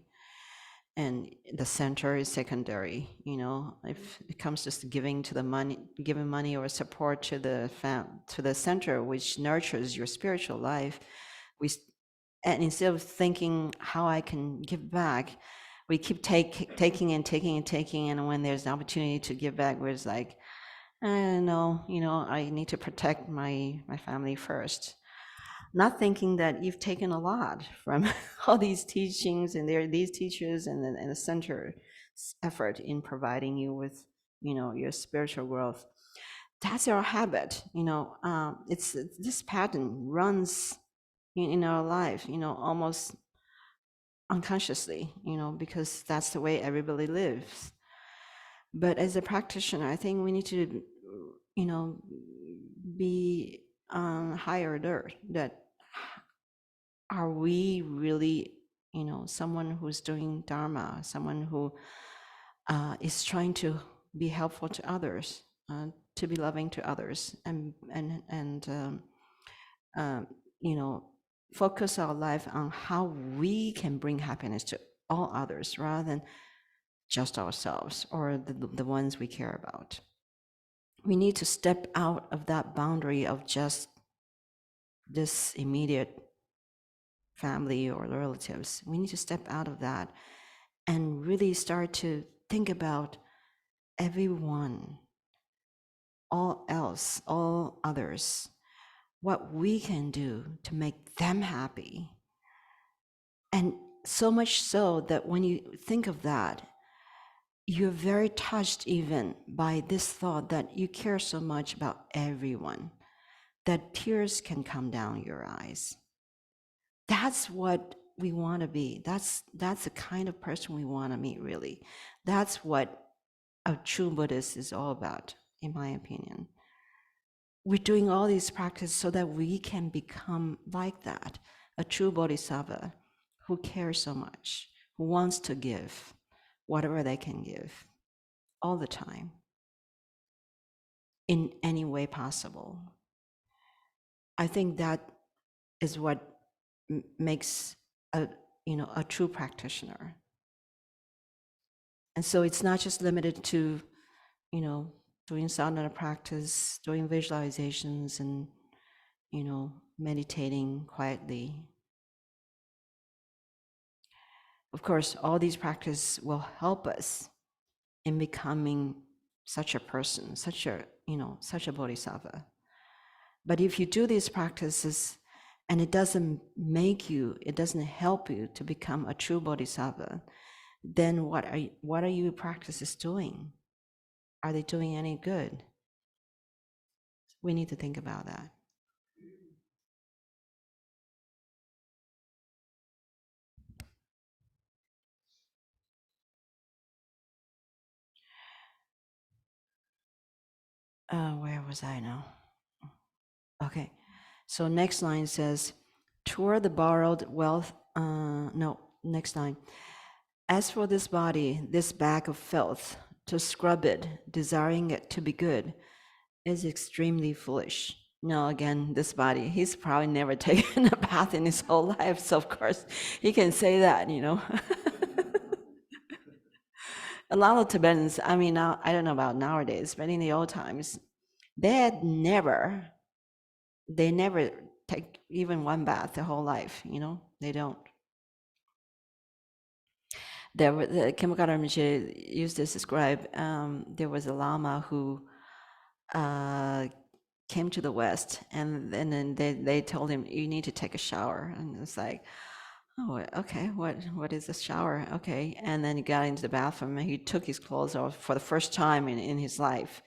And the center is secondary. If it comes just giving to the money, giving money or support to to the center, which nurtures your spiritual life, we and instead of thinking how I can give back, we keep taking and taking and taking, and when there's an opportunity to give back, we're just like, I don't know, I need to protect my family first. Not thinking that you've taken a lot from all these teachings, and there are these teachers and the center's effort in providing you with, your spiritual growth. That's our habit, it's this pattern runs in our life, almost unconsciously, because that's the way everybody lives. But as a practitioner, I think we need to, be on higher alert that are we really, someone who's doing Dharma, someone who is trying to be helpful to others, to be loving to others, and um, you know, focus our life on how we can bring happiness to all others rather than just ourselves or the ones we care about. We need to step out of that boundary of just this immediate family or relatives. We need to step out of that and really start to think about everyone, all others, what we can do to make them happy. And so much so that when you think of that, you're very touched even by this thought that you care so much about everyone that tears can come down your eyes. That's what we want to be. That's the kind of person we want to meet, really. That's what a true Buddhist is all about, in my opinion. We're doing all these practices so that we can become like that, a true bodhisattva who cares so much, who wants to give whatever they can give all the time, in any way possible. I think that is what makes a true practitioner. And so it's not just limited to, doing sadhana practice, doing visualizations, and, meditating quietly. Of course, all these practices will help us in becoming such a person, such a bodhisattva. But if you do these practices and it doesn't help you to become a true bodhisattva, then what are your practices doing? Are they doing any good? We need to think about that. Where was I now? Okay. So next line says, toward the borrowed wealth, no, next line. As for this body, this bag of filth, to scrub it, desiring it to be good, is extremely foolish. No, again, this body, he's probably never taken a bath in his whole life, so of course he can say that, A lot of Tibetans, I mean, now I don't know about nowadays, but in the old times, they never take even one bath their whole life, they don't. The Kimagata Rinpoche used to describe, there was a Lama who came to the West, and then they told him, you need to take a shower. And it's like, oh, okay, what is a shower? Okay. And then he got into the bathroom and he took his clothes off for the first time in his life.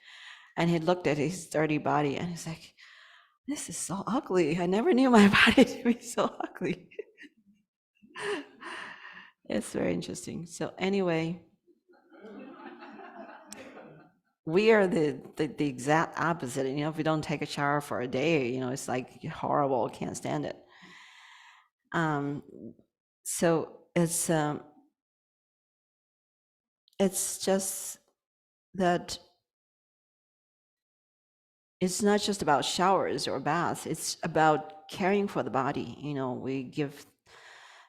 And he looked at his dirty body and he's like, this is so ugly. I never knew my body to be so ugly. It's very interesting. So anyway, we are the exact opposite. If we don't take a shower for a day, it's like horrible, can't stand it. So it's it's just that it's not just about showers or baths, it's about caring for the body. We give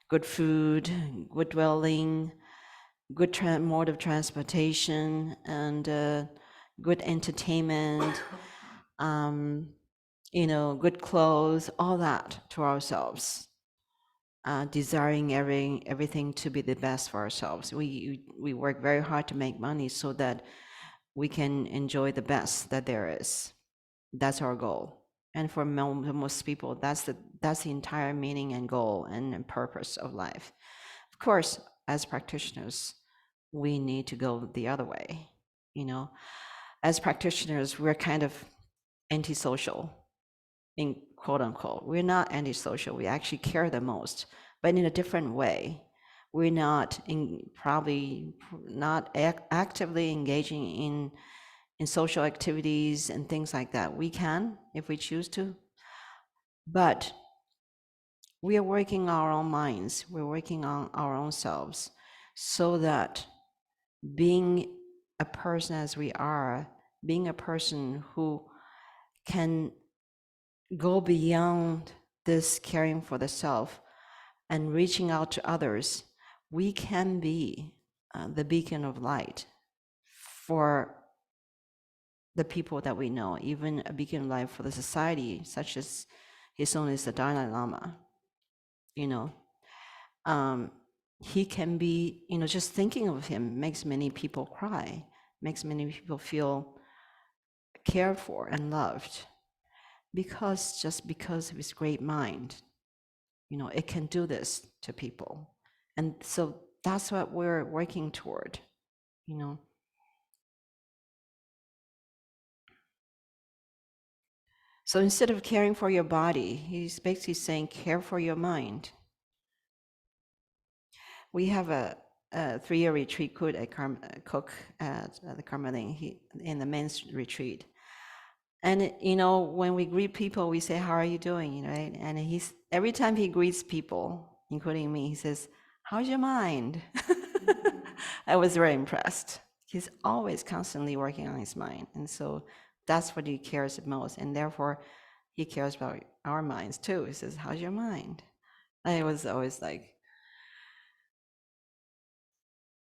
good food, good dwelling, good mode of transportation, and good entertainment, good clothes, all that to ourselves, desiring everything to be the best for ourselves. We work very hard to make money so that we can enjoy the best that there is. That's our goal. And for most people, that's the entire meaning and goal and purpose of life. Of course, as practitioners, we need to go the other way. As practitioners, we're kind of antisocial, in quote unquote. We're not antisocial. We actually care the most, but in a different way. We're probably not actively engaging in social activities and things like that. We can if we choose to, but we are working our own minds. We're working on our own selves so that being a person as we are, being a person who can go beyond this caring for the self and reaching out to others, we can be the beacon of light for the people that we know, even a beacon of light for the society, such as His Holiness the Dalai Lama. He can be, just thinking of him makes many people cry, makes many people feel cared for and loved, because of his great mind. It can do this to people. And so that's what we're working toward. So instead of caring for your body, he's basically saying care for your mind. We have a 3-year retreat cook at the Carmeline in the men's retreat. And when we greet people, we say, "How are you doing?" Right? And every time he greets people, including me, he says, "How's your mind?" I was very impressed. He's always constantly working on his mind, and so that's what he cares the most, and therefore he cares about our minds too. He says, "How's your mind?" I was always like,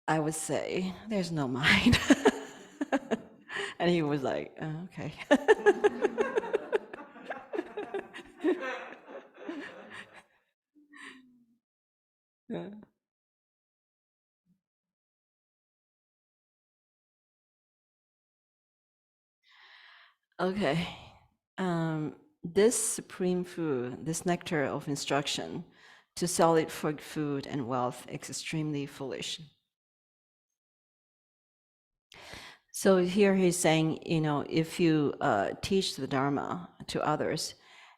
I would say, "There's no mind," and he was like, "Oh, okay." Yeah. Okay. This supreme food, this nectar of instruction, to sell it for food and wealth is extremely foolish. So here he's saying, if you teach the Dharma to others,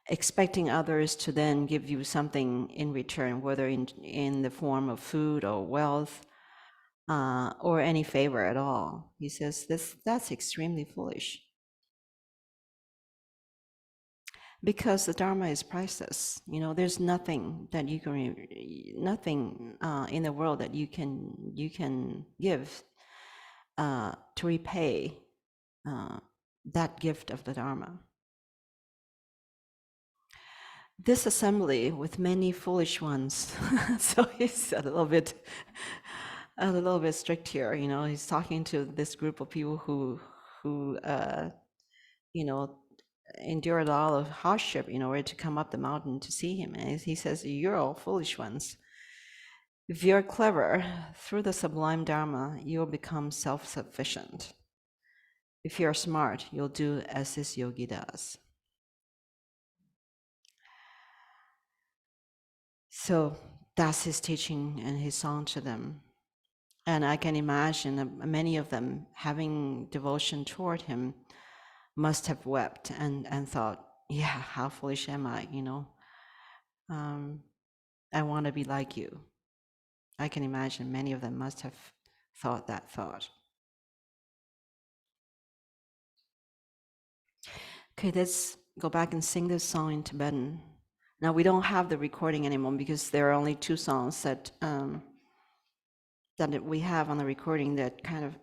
expecting others to then give you something in return, whether in the form of food or wealth, or any favor at all, he says that's extremely foolish. Because the Dharma is priceless. There's nothing that you can, nothing in the world that you can give to repay that gift of the Dharma. This assembly with many foolish ones. So he's a little bit strict here. He's talking to this group of people who endured a lot of hardship in order to come up the mountain to see him. And he says, "You're all foolish ones. If you're clever, through the sublime Dharma, you'll become self-sufficient. If you're smart, you'll do as this yogi does." So that's his teaching and his song to them. And I can imagine that many of them, having devotion toward him, must have wept and thought, "Yeah, how foolish am I, I want to be like you." I can imagine many of them must have thought that thought. Okay, let's go back and sing this song in Tibetan. Now, we don't have the recording anymore because there are only 2 songs that that we have on the recording that kind of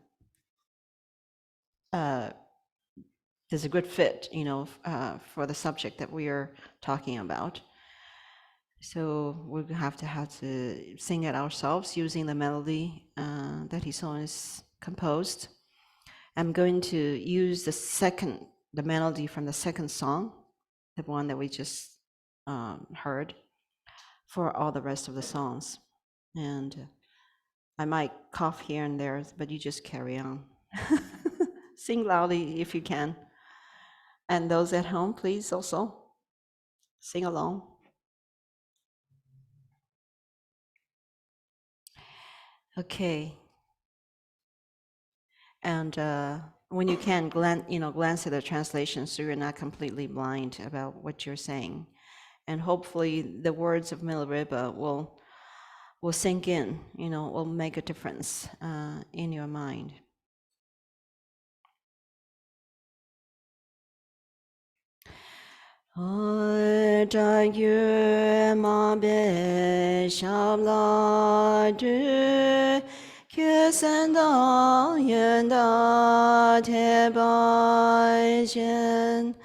is a good fit, for the subject that we are talking about. So we have to sing it ourselves using the melody that Hison is composed. I'm going to use the melody from the second song, the one that we just heard, for all the rest of the songs. And I might cough here and there, but you just carry on. Sing loudly if you can. And those at home, please also sing along. Okay. And when you can, glance at the translation so you're not completely blind about what you're saying. And hopefully the words of Milarepa will sink in, will make a difference in your mind. Da yu ma be shab la du kyu san da yun da te ba jen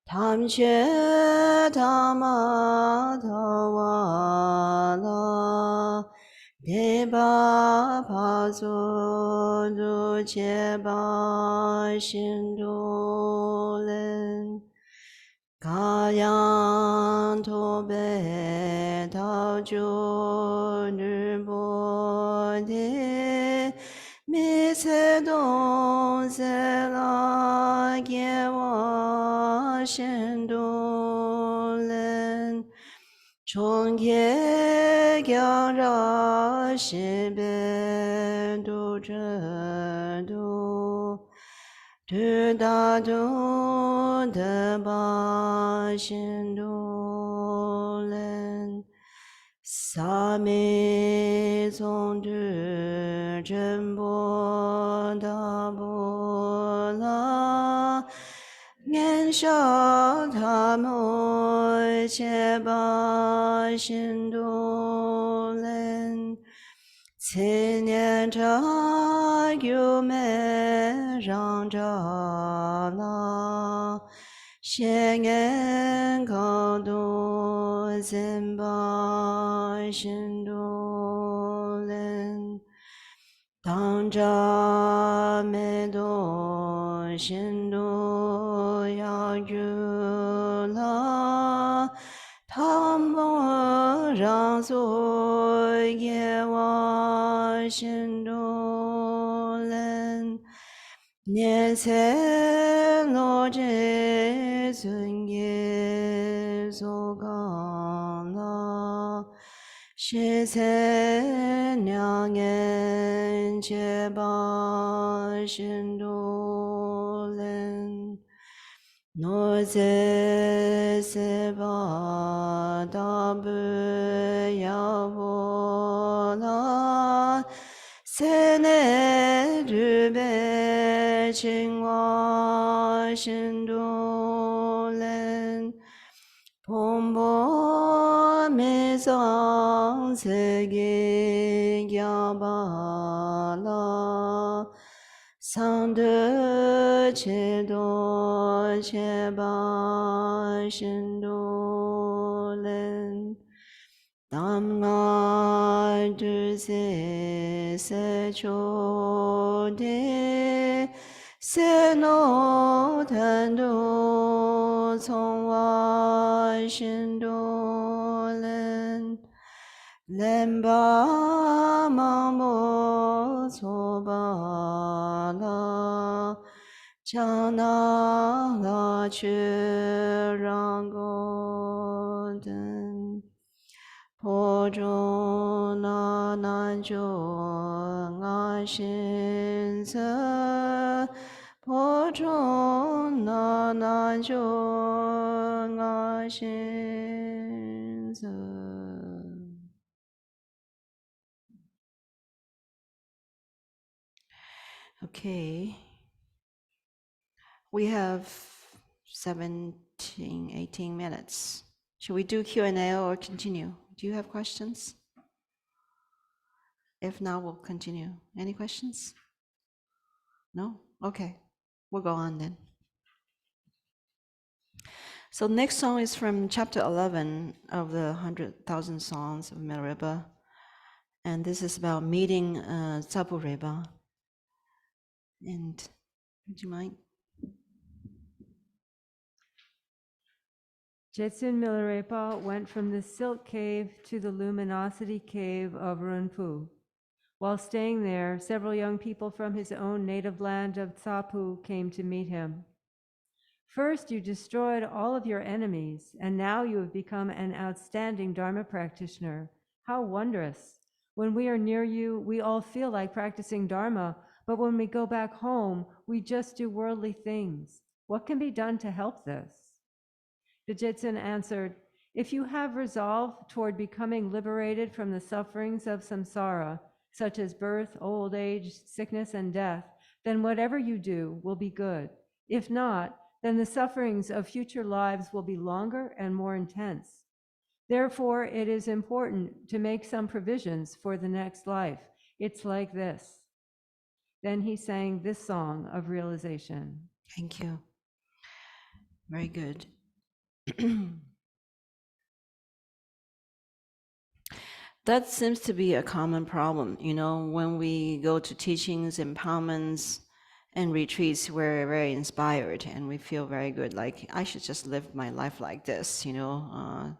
tam che tam ma ta wa la de ba pa zo du che ba shin du len ga yang to be tao ju nu bo de mi se dong se la ge wa shen du len chong ye gyang ra shi be du zhe du du da du de ba xin du len sa mi zong du zhen bo da bo la nian shao ta mo che ba xin du len 七年茶有美让着了，先眼高度怎把心度人，当着没多心度要有了。 唐波让昨夜我心中人，年岁落这尊耶稣刚了，是才两眼结巴心中人。 Nor se ba da bu ya vo la se ne du be ching wa shin du len pom bo me zang se ge ya ba la sang de che do che ba shin do len tam nga du se cho de se no tan do cong wa shin do len len ba ma mo so ba la cha na la che rang go den po zhong na nan zhong nga xin ze po zhong na nan zhong nga xin ze. Okay, we have 17, 18 minutes. Should we do Q&A or continue? Do you have questions? If not, we'll continue. Any questions? No? Okay. We'll go on then. So next song is from chapter 11 of the 100,000 Songs of Milarepa. And this is about meeting Tsapu Reba. And would you mind? Jetsun Milarepa went from the silk cave to the luminosity cave of Runpu. While staying there, several young people from his own native land of Tsapu came to meet him. First, you destroyed all of your enemies, and now you have become an outstanding Dharma practitioner. How wondrous! When we are near you, we all feel like practicing Dharma, but when we go back home, we just do worldly things. What can be done to help this? The Jitsun answered, if you have resolve toward becoming liberated from the sufferings of samsara, such as birth, old age, sickness, and death, then whatever you do will be good. If not, then the sufferings of future lives will be longer and more intense. Therefore, it is important to make some provisions for the next life. It's like this. Then he sang this song of realization. Thank you. Very good. That seems to be a common problem. You know, when we go to teachings, empowerments, and retreats, we're very inspired and we feel very good. Like, I should just live my life like this, you know,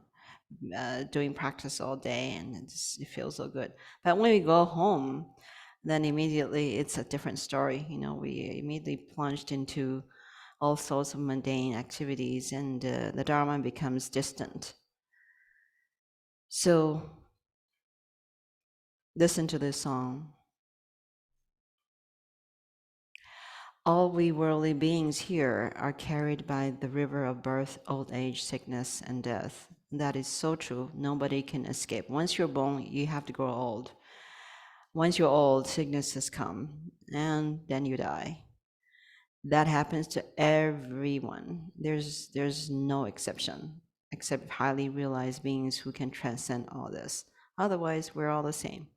doing practice all day, and it feels so good. But when we go home, then immediately it's a different story. You know, we immediately plunged into all sorts of mundane activities, and the Dharma becomes distant. So listen to this song. All we worldly beings here are carried by the river of birth, old age, sickness, and death. That is so true. Nobody can escape. Once you're born, you have to grow old. Once you're old, sickness has come, and then you die. That happens to everyone. There's no exception, except highly realized beings who can transcend all this. Otherwise, we're all the same.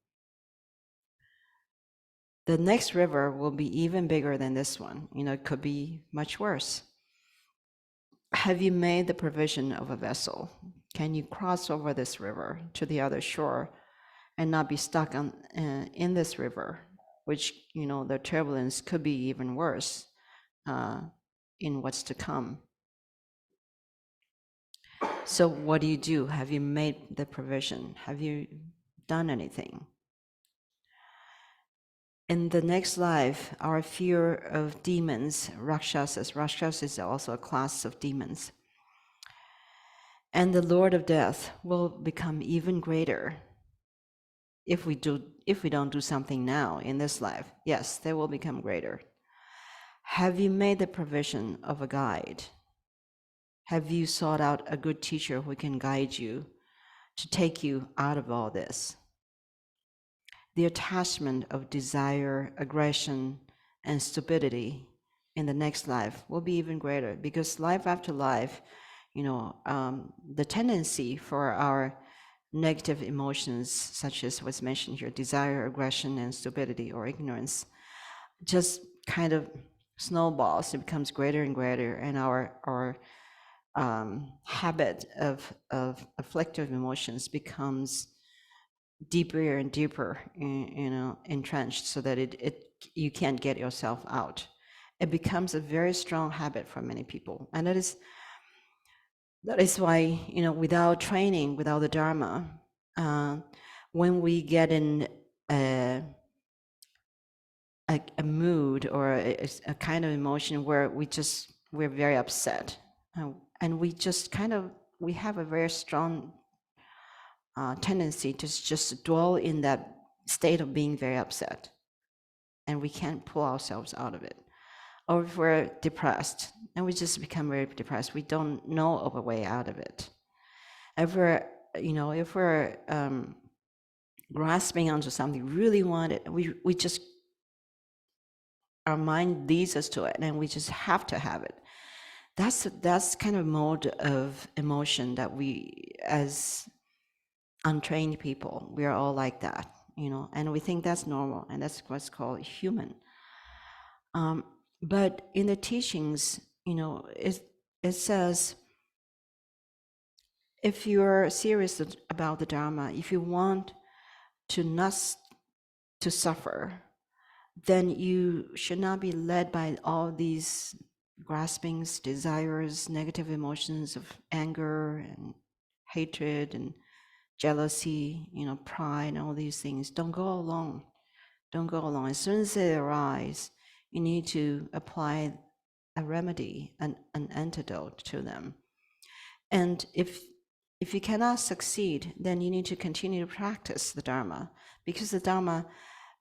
The next river will be even bigger than this one. You know, it could be much worse. Have you made the provision of a vessel? Can you cross over this river to the other shore and not be stuck on, in this river, which, you know, the turbulence could be even worse in what's to come? So what do? Have you made the provision? Have you done anything? In the next life, our fear of demons, Rakshasas is also a class of demons, and the Lord of Death will become even greater if we don't do something now in this life. Yes, they will become greater. Have you made the provision of a guide? Have you sought out a good teacher who can guide you to take you out of all this? The attachment of desire, aggression, and stupidity in the next life will be even greater, because life after life, you know, the tendency for our negative emotions, such as what's mentioned here, desire, aggression, and stupidity or ignorance, just kind of snowballs. It becomes greater and greater, and our habit of afflictive emotions becomes deeper and deeper, you know, entrenched, so that you can't get yourself out. It becomes a very strong habit for many people, and that is why, you know, without training, without the Dharma, when we get in a mood or a kind of emotion where we're very upset, and we have a very strong tendency to just dwell in that state of being very upset, and we can't pull ourselves out of it. Or if we're depressed, and we just become very depressed, we don't know of a way out of it. If we're grasping onto something, really want it, we just, our mind leads us to it, and we just have to have it. That's kind of mode of emotion that we, as untrained people, we are all like that. and we think that's normal, and that's what's called human. But in the teachings, it says, if you're serious about the Dharma, if you want to not to suffer, then you should not be led by all these graspings, desires, negative emotions of anger and hatred and jealousy, pride, and all these things. Don't go along. Don't go along. As soon as they arise, you need to apply a remedy, an antidote to them. And if you cannot succeed, then you need to continue to practice the Dharma, because the Dharma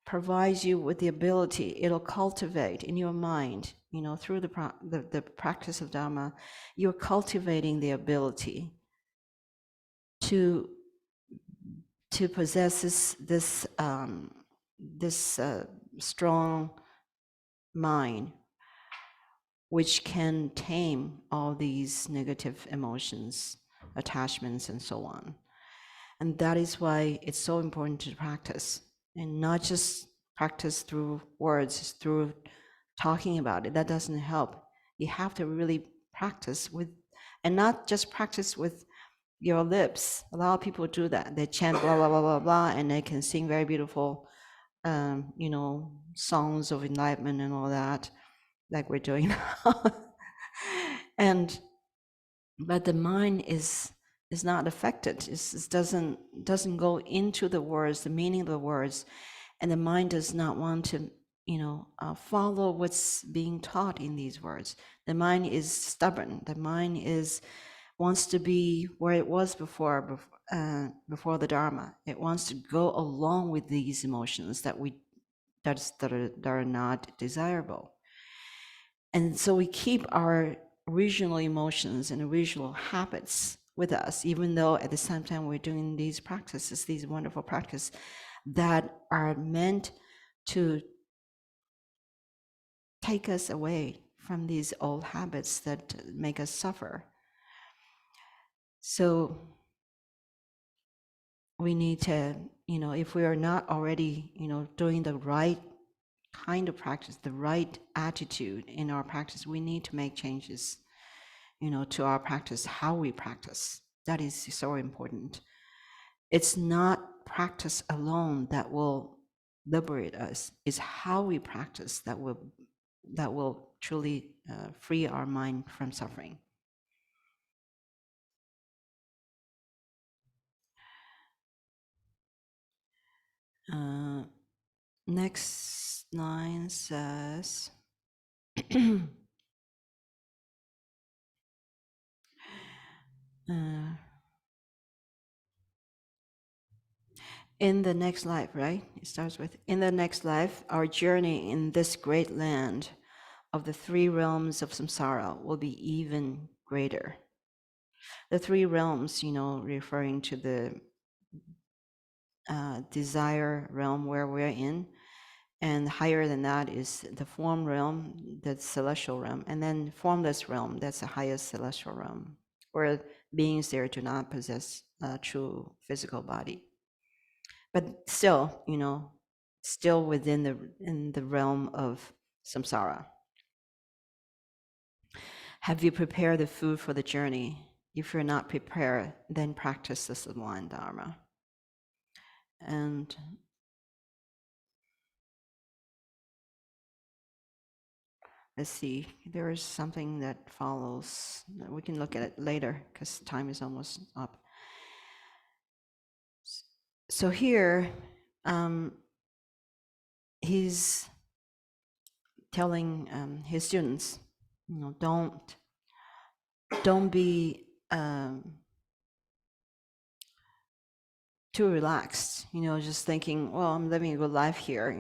provides you with the ability, it'll cultivate in your mind, through the practice of Dharma, you're cultivating the ability to possess this strong mind, which can tame all these negative emotions, attachments, and so on. And that is why it's so important to practice, and not just practice through words, through talking about it. That doesn't help. You have to really practice with, and not just practice with your lips. A lot of people do that. They chant blah, blah, blah, blah, blah, and they can sing very beautiful, songs of enlightenment and all that, like we're doing now. But the mind is not affected. It doesn't go into the words, the meaning of the words, and the mind does not want to, follow what's being taught in these words. The mind is stubborn. The mind wants to be where it was before the Dharma. It wants to go along with these emotions that are not desirable. And so we keep our original emotions and original habits with us, even though at the same time we're doing these practices, these wonderful practices that are meant to take us away from these old habits that make us suffer. So we need to, if we are not already, doing the right kind of practice, the right attitude in our practice, we need to make changes, to our practice, how we practice. That is so important. It's not practice alone that will liberate us. It's how we practice that will truly free our mind from suffering. Next line says, in the next life, right? It starts with, in the next life, our journey in this great land of the three realms of samsara will be even greater. The three realms, referring to the desire realm where we're in, and higher than that is the form realm, the celestial realm, and then formless realm, that's the highest celestial realm, where beings there do not possess a true physical body. But still, still within the realm of samsara. Have you prepared the food for the journey? If you're not prepared, then practice the sublime Dharma. And let's see, there is something that follows. We can look at it later because time is almost up. So here, he's telling his students, don't be too relaxed, just thinking, well, I'm living a good life here,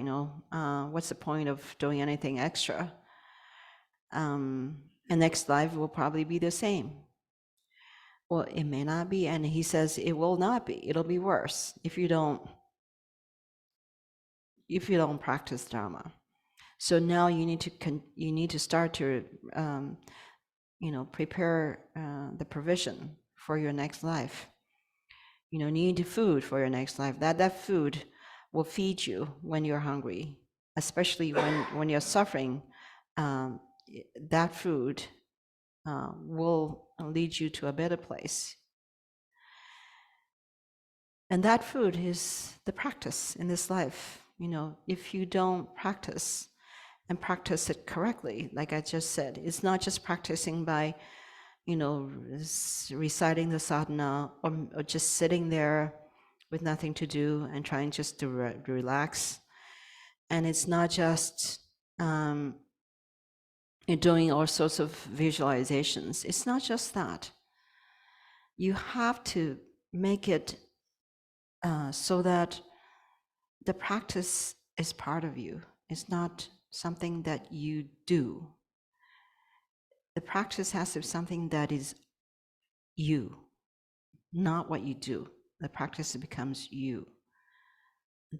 what's the point of doing anything extra? And next life will probably be the same. Well, it may not be, and he says it will not be. It'll be worse if you don't practice Dharma. So now you need to start to prepare the provision for your next life. Need food for your next life. That food will feed you when you're hungry, especially when you're suffering. um, that food will lead you to a better place. And that food is the practice in this life. If you don't practice and practice it correctly, like I just said, it's not just practicing by, reciting the sadhana, or just sitting there with nothing to do and trying just to relax. And it's not just doing all sorts of visualizations. It's not just that. You have to make it so that the practice is part of you. It's not something that you do. The practice has to be something that is you, not what you do. The practice becomes you.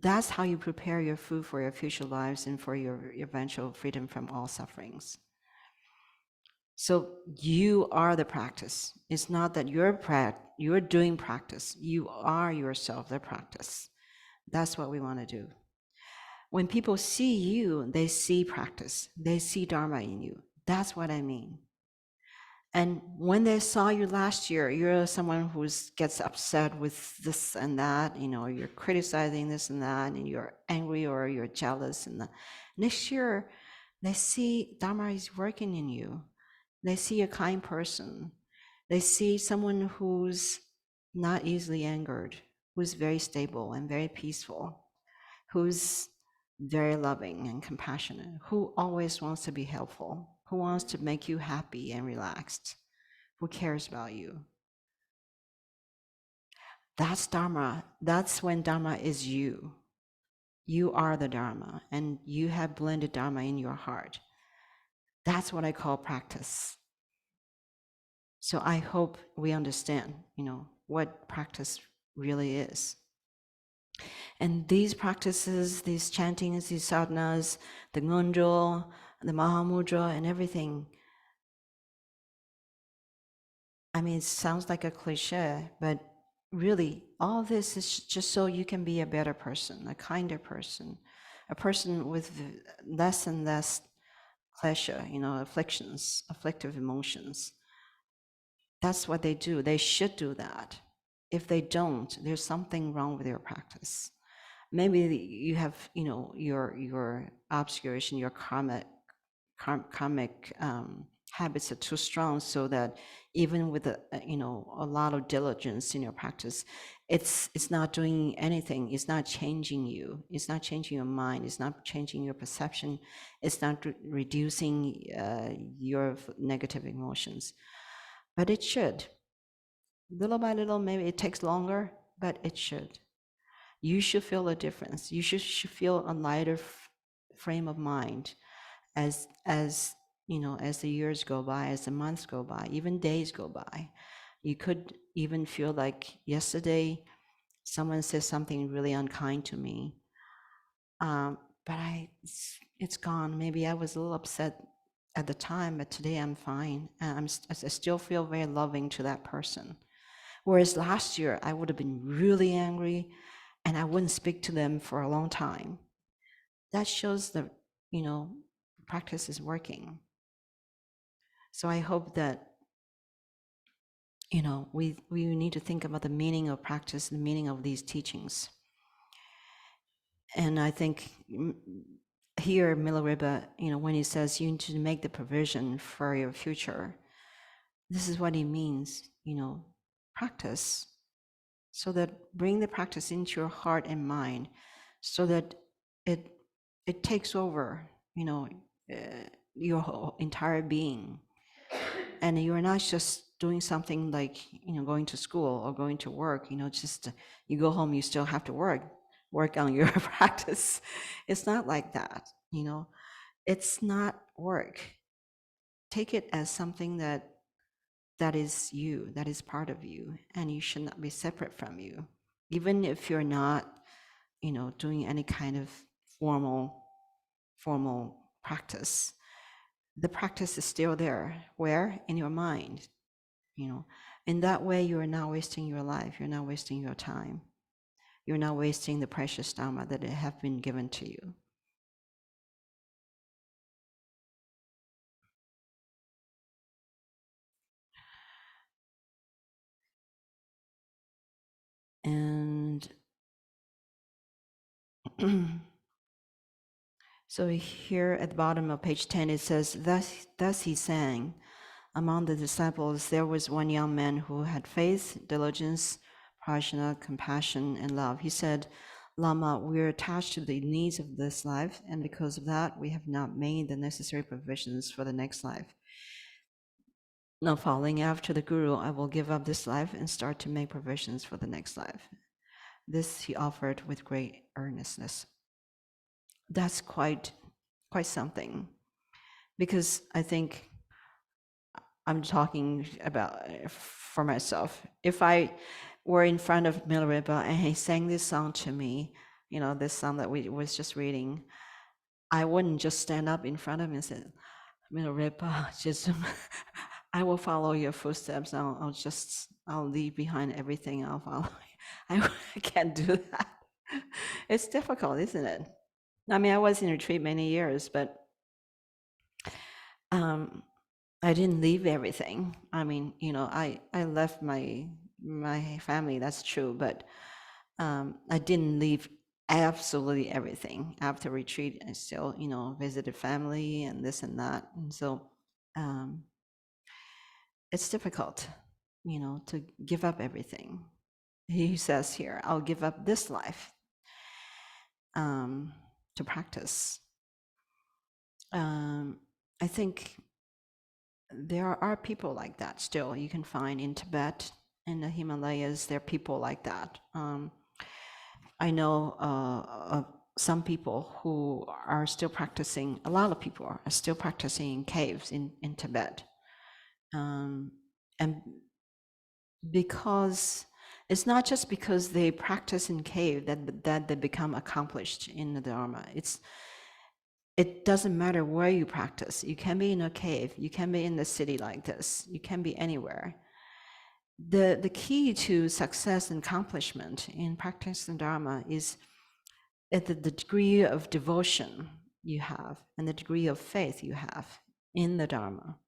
That's how you prepare your food for your future lives and for your eventual freedom from all sufferings. So you are the practice. It's not that you're doing practice. You are yourself the practice. That's what we want to do. When people see you, they see practice. They see Dharma in you. That's what I mean. And when they saw you last year, you're someone who gets upset with this and that, you're criticizing this and that, and you're angry or you're jealous. And next year, they see Dharma is working in you. They see a kind person. They see someone who's not easily angered, who's very stable and very peaceful, who's very loving and compassionate, who always wants to be helpful, who wants to make you happy and relaxed, who cares about you. That's Dharma. That's when Dharma is you. You are the Dharma, and you have blended Dharma in your heart. That's what I call practice. So I hope we understand, what practice really is. And these practices, these chantings, these sadhanas, the ngonjo, the mahamudra, and everything, I mean, it sounds like a cliche, but really, all this is just so you can be a better person, a kinder person, a person with less and less pleasure, afflictions, afflictive emotions. That's what they do. They should do that. If they don't, there's something wrong with your practice. Maybe you have, your obscuration, your karmic habits are too strong, so that even with a lot of diligence in your practice, it's not doing anything. It's not changing you. It's not changing your mind. It's not changing your perception. It's not reducing your negative emotions. But it should. Little by little, maybe it takes longer, but it should. You should feel a difference. You should feel a lighter frame of mind as as the years go by, as the months go by, even days go by. You could even feel like yesterday someone said something really unkind to me, but it's gone. Maybe I was a little upset at the time, but today I'm fine, and I still feel very loving to that person. Whereas last year I would have been really angry, and I wouldn't speak to them for a long time. That shows that practice is working. So I hope that we need to think about the meaning of practice, the meaning of these teachings. And I think here Milarepa, when he says you need to make the provision for your future, this is what he means. Practice, so that bring the practice into your heart and mind, so that it takes over your whole entire being. And you're not just doing something like going to school or going to work, just you go home, you still have to work on your practice. It's not like that. It's not work. Take it as something that is you, that is part of you, and you should not be separate from you. Even if you're not doing any kind of formal practice, the practice is still there. Where? In your mind. In that way, you are not wasting your life. You're not wasting your time. you're not wasting the precious Dharma that have been given to you. And so here at the bottom of page 10, it says, thus he sang, among the disciples, there was one young man who had faith, diligence, prajna, compassion, and love. He said, Lama, we are attached to the needs of this life, and because of that, we have not made the necessary provisions for the next life. Now, following after the Guru, I will give up this life and start to make provisions for the next life. This he offered with great earnestness. That's quite something, because I think I'm talking about for myself. If I were in front of Milarepa and he sang this song to me, this song that we was just reading, I wouldn't just stand up in front of him and say, Milarepa, just I will follow your footsteps. I'll leave behind everything. I'll follow. I can't do that. It's difficult, isn't it? I mean, I was in retreat many years, but I didn't leave everything. I mean, I left my family, that's true, but I didn't leave absolutely everything. After retreat, I still, visited family and this and that. And so it's difficult, to give up everything. He says here, I'll give up this life to practice. I think there are people like that still. You can find in Tibet, in the Himalayas, there are people like that. I know of some people who are still practicing, a lot of people are still practicing in caves in Tibet. And because it's not just because they practice in cave that they become accomplished in the Dharma. It doesn't matter where you practice. You can be in a cave, you can be in the city like this, you can be anywhere. The key to success and accomplishment in practicing Dharma is at the degree of devotion you have and the degree of faith you have in the Dharma.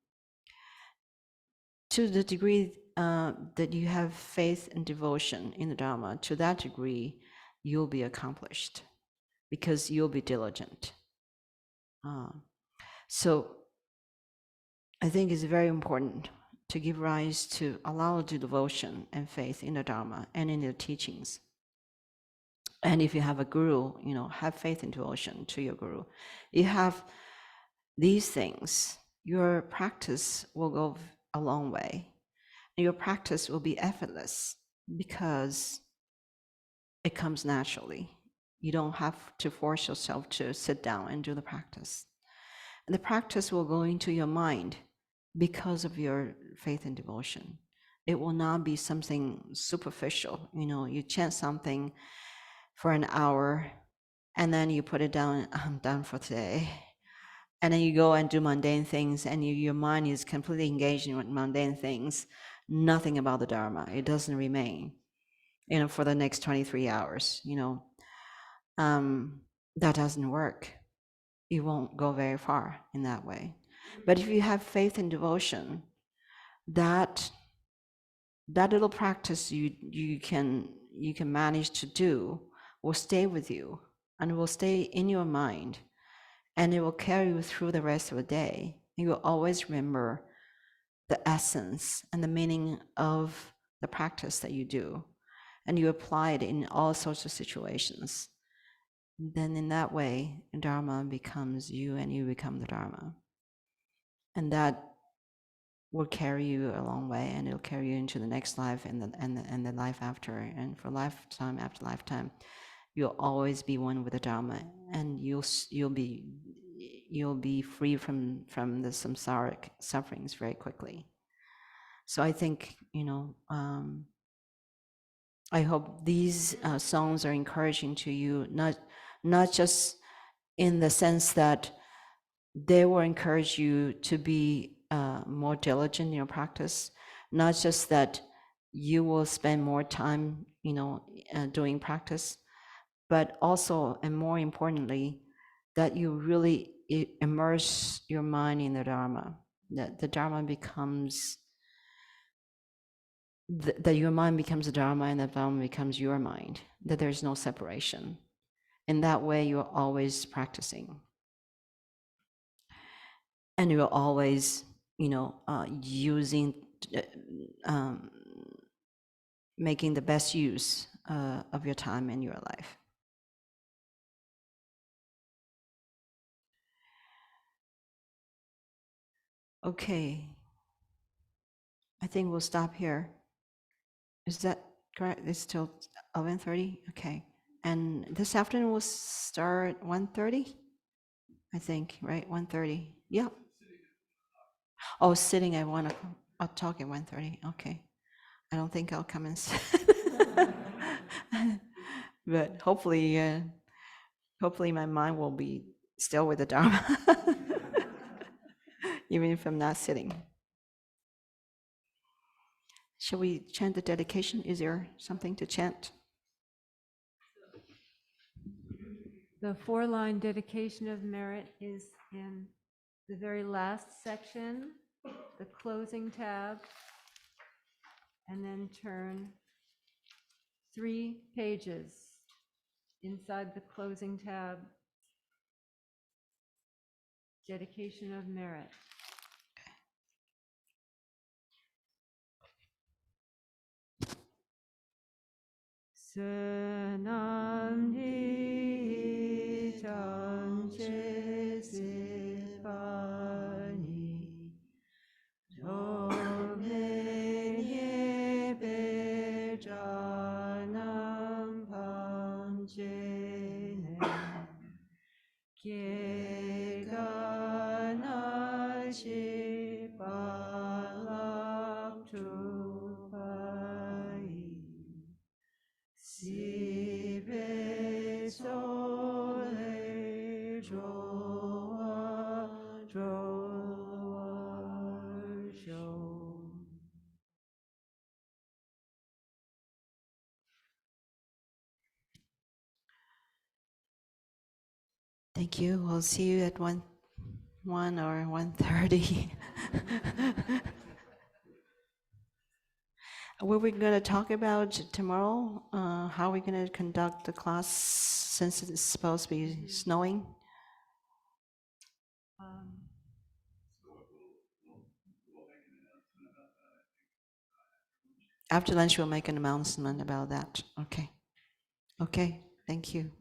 To the degree that you have faith and devotion in the Dharma, to that degree, you'll be accomplished because you'll be diligent. So I think it's very important to give rise to allow devotion and faith in the Dharma and in the teachings. And if you have a guru, have faith and devotion to your guru. You have these things, your practice will go a long way. Your practice will be effortless because it comes naturally. You don't have to force yourself to sit down and do the practice. And the practice will go into your mind because of your faith and devotion. It will not be something superficial. You chant something for an hour and then you put it down, I'm done for today. And then you go and do mundane things and your mind is completely engaged in mundane things, nothing about the Dharma. It doesn't remain, for the next 23 hours, that doesn't work. You won't go very far in that way. But if you have faith and devotion, that little practice you can manage to do will stay with you and will stay in your mind, and it will carry you through the rest of the day. You will always remember the essence and the meaning of the practice that you do, and you apply it in all sorts of situations. Then in that way, Dharma becomes you and you become the Dharma. And that will carry you a long way, and it'll carry you into the next life and the life after. And for lifetime after lifetime, you'll always be one with the Dharma, and you'll be free from the samsaric sufferings very quickly. So I think, I hope these songs are encouraging to you, not just in the sense that they will encourage you to be more diligent in your practice, not just that you will spend more time, doing practice, but also, and more importantly, that you really immerse your mind in the Dharma, that the Dharma becomes, that your mind becomes the Dharma and the Dharma becomes your mind, that there's no separation. In that way, you're always practicing. And you're always, using, um, making the best use of your time in your life. Okay, I think we'll stop here. Is that correct? It's till 11:30? Okay. And this afternoon we'll start 1:30, I think, right? 1:30. Yeah. Oh, sitting at 1 o'clock. I'll talk at 1:30. Okay. I don't think I'll come and sit. But hopefully my mind will be still with the Dharma, even if I'm not sitting. Shall we chant the dedication? Is there something to chant? The 4-line dedication of merit is in the very last section, the closing tab, and then turn 3 pages inside the closing tab, dedication of merit. Senam ditam chesipani domenye bejanam panchene keganashi palaktupai Sive sole joa jo. Thank you. We'll see you at 1 or 1:30. What we're going to talk about tomorrow, how we're going to conduct the class since it's supposed to be snowing. After lunch, we'll make an announcement about that. Okay. Okay, thank you.